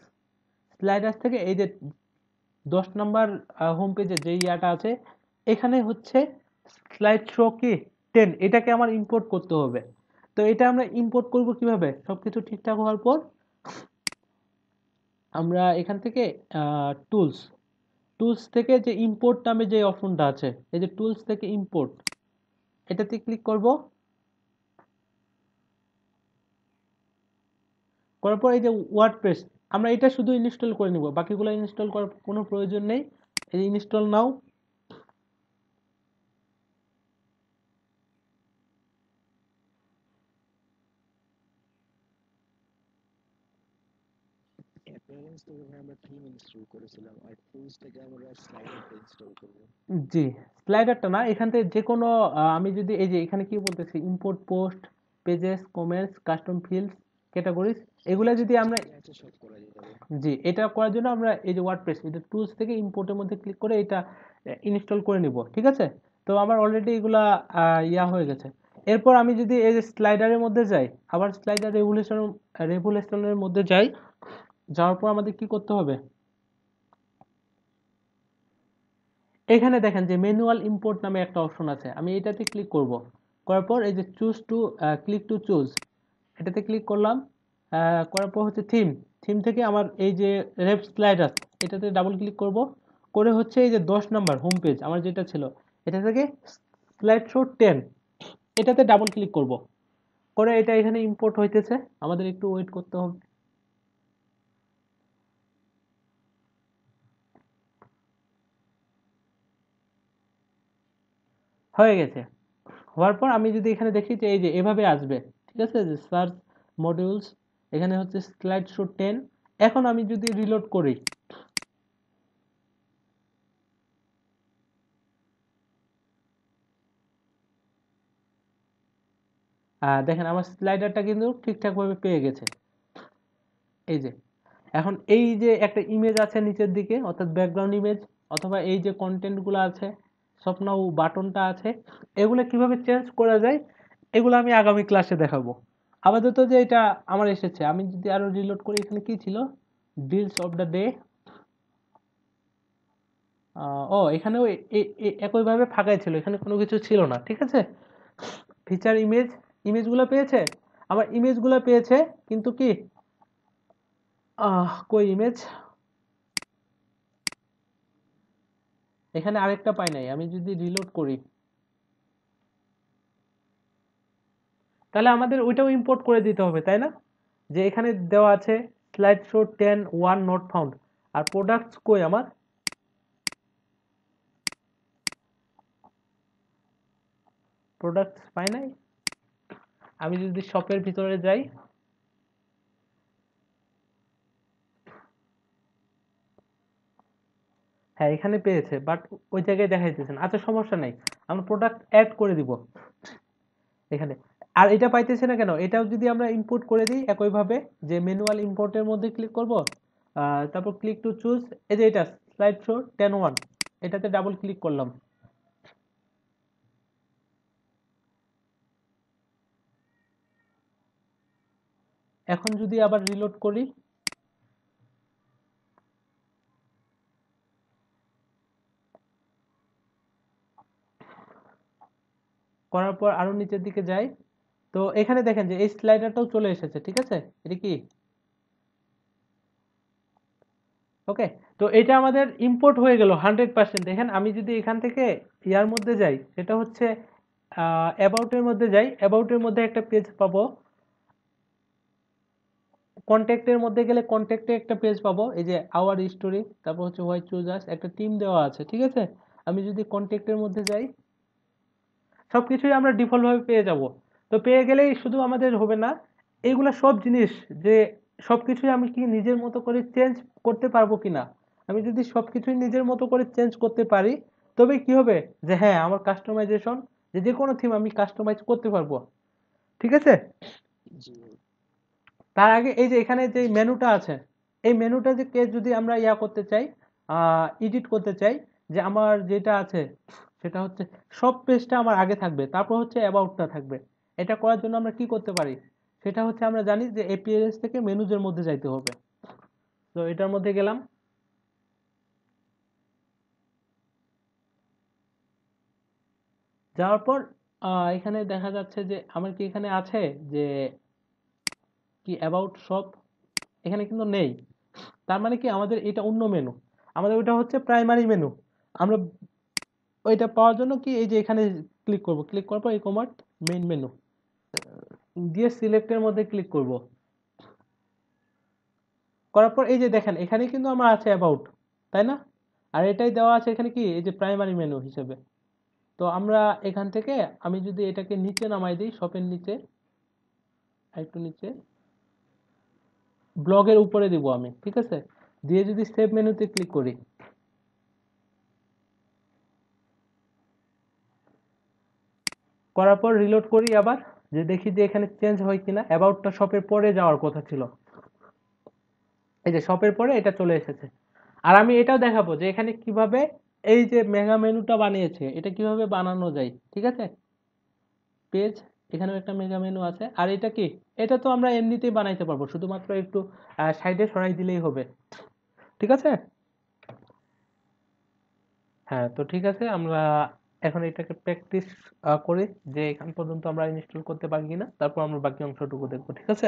স্লাইডার্স থেকে এই যে 10 নাম্বার হোম পেজে যে ইয়াটা আছে, এখানে হচ্ছে স্লাইড শো কি 10, এটাকে আমার ইম্পোর্ট করতে হবে। তো এটা আমরা ইম্পোর্ট করব কিভাবে? সবকিছু ঠিকঠাক হওয়ার পর আমরা এখান থেকে টুলস টুলস থেকে যে ইম্পোর্ট নামে যে অপশনটা আছে, এই যে টুলস থেকে ইম্পোর্ট, এটাতে ক্লিক করব। করার পর এই যে ওয়ার্ডপ্রেস, আমরা এটা শুধু ইনস্টল করে নিব, বাকিগুলো ইনস্টল করার কোনো প্রয়োজন নেই। এই যে ইনস্টল নাও। অ্যাপিয়ারেন্স থেকে আমরা থিম ইনস্টল করেছিলাম, আর টুলস থেকে আমরা স্লাইডারটা ইনস্টল করব। জি, স্লাইডারটা না, এখান থেকে যে কোনো আমি যদি এই যে এখানে কি বলতেছি, import post, pages, comments, custom fields, categories, এগুলা যদি আমরা, আছে সব করা যাবে। জি, এটা করার জন্য আমরা এই যে ওয়ার্ডপ্রেস, এটা টুলস থেকে ইম্পোর্টের মধ্যে ক্লিক করে এটা ইনস্টল করে নিব, ঠিক আছে? তো আমার অলরেডি এগুলা ইয়া হয়ে গেছে। এরপর আমি যদি এই যে স্লাইডারের মধ্যে যাই, আবার স্লাইডার রেভুলেশনের মধ্যে যাই, যাওয়ার পর আমাদের কি করতে হবে? এখানে দেখেন যে ম্যানুয়াল ইম্পোর্ট নামে একটা অপশন আছে, আমি এটাতে ক্লিক করব। করার পর এই যে choose to click to choose, এটাতে ক্লিক করলাম। করার পর হচ্ছে থিম, থিম থেকে আমার এই যে রেপ স্লাইডার, এটাতে ডাবল ক্লিক করব। করে হচ্ছে এই যে 10 নম্বর হোম পেজ আমার যেটা ছিল, এটা থেকে স্লাইড শো 10, এটাতে ডাবল ক্লিক করব। করে এটা এখানে ইম্পোর্ট হইতেছে, আমাদের একটু ওয়েট করতে হবে। হয়ে গেছে। হওয়ার পর আমি যদি এখানে দেখি যে এই যে এভাবে আসবে, ঠিক আছে, যে সার্চ মডিউলস, এখানে হচ্ছে স্লাইড শো 10। এখন আমি যদি রিলোড করি, দেখেন আমার স্লাইডারটা কিন্তু ঠিকঠাকভাবে পেয়ে গেছে। এই যে এখন এই যে একটা ইমেজ আছে নিচের দিকে, অর্থাৎ ব্যাকগ্রাউন্ড ইমেজ, অথবা এই যে কন্টেন্টগুলো আছে, স্বপ্নাও বাটনটা আছে, এগুলো কিভাবে চেঞ্জ করা যায়, এগুলো আমি আগামী ক্লাসে দেখাবো। আপাতত যে এটা আমার এসেছে, আমি যদি আরো রিলোড করি, এখানে কি ছিল, ডিলস অফ দ্য ডে, ও এখানেও একইভাবে ফাঁকাই ছিল, এখানে কোনো কিছু ছিল না, ঠিক আছে। ফিচার ইমেজ, ইমেজগুলো পেয়েছে, আমার ইমেজগুলো পেয়েছে, কিন্তু কি কই ইমেজ, এখানে আরেকটা পাই নাই। আমি যদি রিলোড করি, তাহলে আমাদের ওইটাও ইম্পোর্ট করে দিতে হবে, তাই না? যে এখানে দেওয়া আছে slide show 10 one not found, আর প্রোডাক্টস কই আমার, প্রোডাক্টস পাই নাই। আমি যদি শপের ভিতরে যাই, হ্যাঁ এখানে পেয়েছে, বাট ওই জায়গায় দেখাইতেছে না। আচ্ছা সমস্যা নাই, আমরা প্রোডাক্ট অ্যাড করে দিব এখানে। আর এটা পাইতেছে না কেন? এটাও যদি আমরা ইম্পোর্ট করে দিই একইভাবে, যে ম্যানুয়াল ইম্পোর্টের মধ্যে ক্লিক করব, তারপর ক্লিক টু চুজ, এই যে এটা স্লাইড শো 10 ওয়ান, এটাতে ডাবল ক্লিক করলাম। এখন যদি আবার রিলোড করি, করার পর আরো নিচের দিকে যাই, তো এখানে দেখেন যে এই স্লাইডারটাও চলে এসেছে, ঠিক আছে। এটা কি ওকে? তো এটা আমাদের ইম্পোর্ট হয়ে গেল 100%। দেখেন আমি যদি এখান থেকে ইয়ার মধ্যে যাই, সেটা হচ্ছে অ্যাবাউটের মধ্যে যাই, অ্যাবাউটের মধ্যে একটা পেজ পাবো, কন্ট্যাক্টের মধ্যে গেলে কন্ট্যাক্টে একটা পেজ পাবো, এই যে আওয়ার স্টোরি, তারপর হচ্ছে হোয়াই চুজ আস, একটা টিম দেওয়া আছে, ঠিক আছে। আমি যদি কন্ট্যাক্টের মধ্যে যাই, সবকিছুই আমরা ডিফল্ট ভাবে পেয়ে যাব। তো পেয়ে গেলেই শুধু আমাদের হবে না, এইগুলা সব জিনিস, যে সবকিছুই আমি কি নিজের মতো করে চেঞ্জ করতে পারবো কিনা। আমি যদি সবকিছুই নিজের মতো করে চেঞ্জ করতে পারি, তবে কি হবে, যে হ্যাঁ আমার কাস্টমাইজেশন, যে যে কোনো থিম আমি কাস্টমাইজ করতে পারবো, ঠিক আছে। জি তার আগে এই যে এখানে যে জি মেনুটা আছে, এই মেনুটা যে কে যদি আমরা ইয়া করতে চাই, এডিট করতে চাই, যে আমার যেটা আছে সেটা হচ্ছে সব পেজটা আমার আগে থাকবে, তারপর হচ্ছে অ্যাবাউটটা থাকবে। এটা করার জন্য আমরা কি করতে পারি, সেটা হচ্ছে আমরা জানি যে এপিএস থেকে মেনুজের মধ্যে যাইতে হবে। তো এটার মধ্যে গেলাম, যাওয়ার পর এখানে দেখা যাচ্ছে যে আমার কি এখানে আছে যে কি অ্যাবাউট শপ, এখানে কিন্তু নেই। তার মানে কি আমাদের এটা অন্য মেনু, আমাদের ওইটা হচ্ছে প্রাইমারি মেনু। আমরা ওইটা পাওয়ার জন্য কি এই যে এখানে ক্লিক করব, ক্লিক করার পর ই কমার্স মেইন মেনু দিয়ে সিলেক্টের মধ্যে ক্লিক করব। করার পর এই যে দেখেন এখানে কিন্তু আমার আছে অ্যাবাউট, তাই না? আর এটাই দেওয়া আছে এখানে কি এই যে প্রাইমারি মেনু হিসেবে। তো আমরা এখান থেকে আমি যদি এটাকে নিচে নামাই দিই, শপের নিচে একটু নিচে, ব্লগের উপরে দিব আমি, ঠিক আছে? দিয়ে যদি সেভ মেনুতে ক্লিক করি, করার পর রিলোড করি আবার, যে দেখি যে এখানে চেঞ্জ হয় কিনা। অ্যাবাউটটা শপের পরে যাওয়ার কথা ছিল, এই যে শপের পরে এটা চলে এসেছে। আর আমি এটাও দেখাবো যে এখানে কিভাবে এই যে মেগা মেনুটা বানিয়েছে এটা কিভাবে বানানো যায়, ঠিক আছে? পেজ, এখানেও একটা মেগা মেনু আছে। আর এটা কি, এটা তো আমরা এমনিতেই বানাইতে পারবো, শুধুমাত্র একটু সাইডে সরাই দিলেই হবে, ঠিক আছে? হ্যাঁ, তো ঠিক আছে, আমরা এখন এটাকে প্র্যাকটিস করি যে এখান পর্যন্ত আমরা ইনস্টল করতে পারি কিনা, তারপর আমরা বাকি অংশটুকু দেখবো, ঠিক আছে?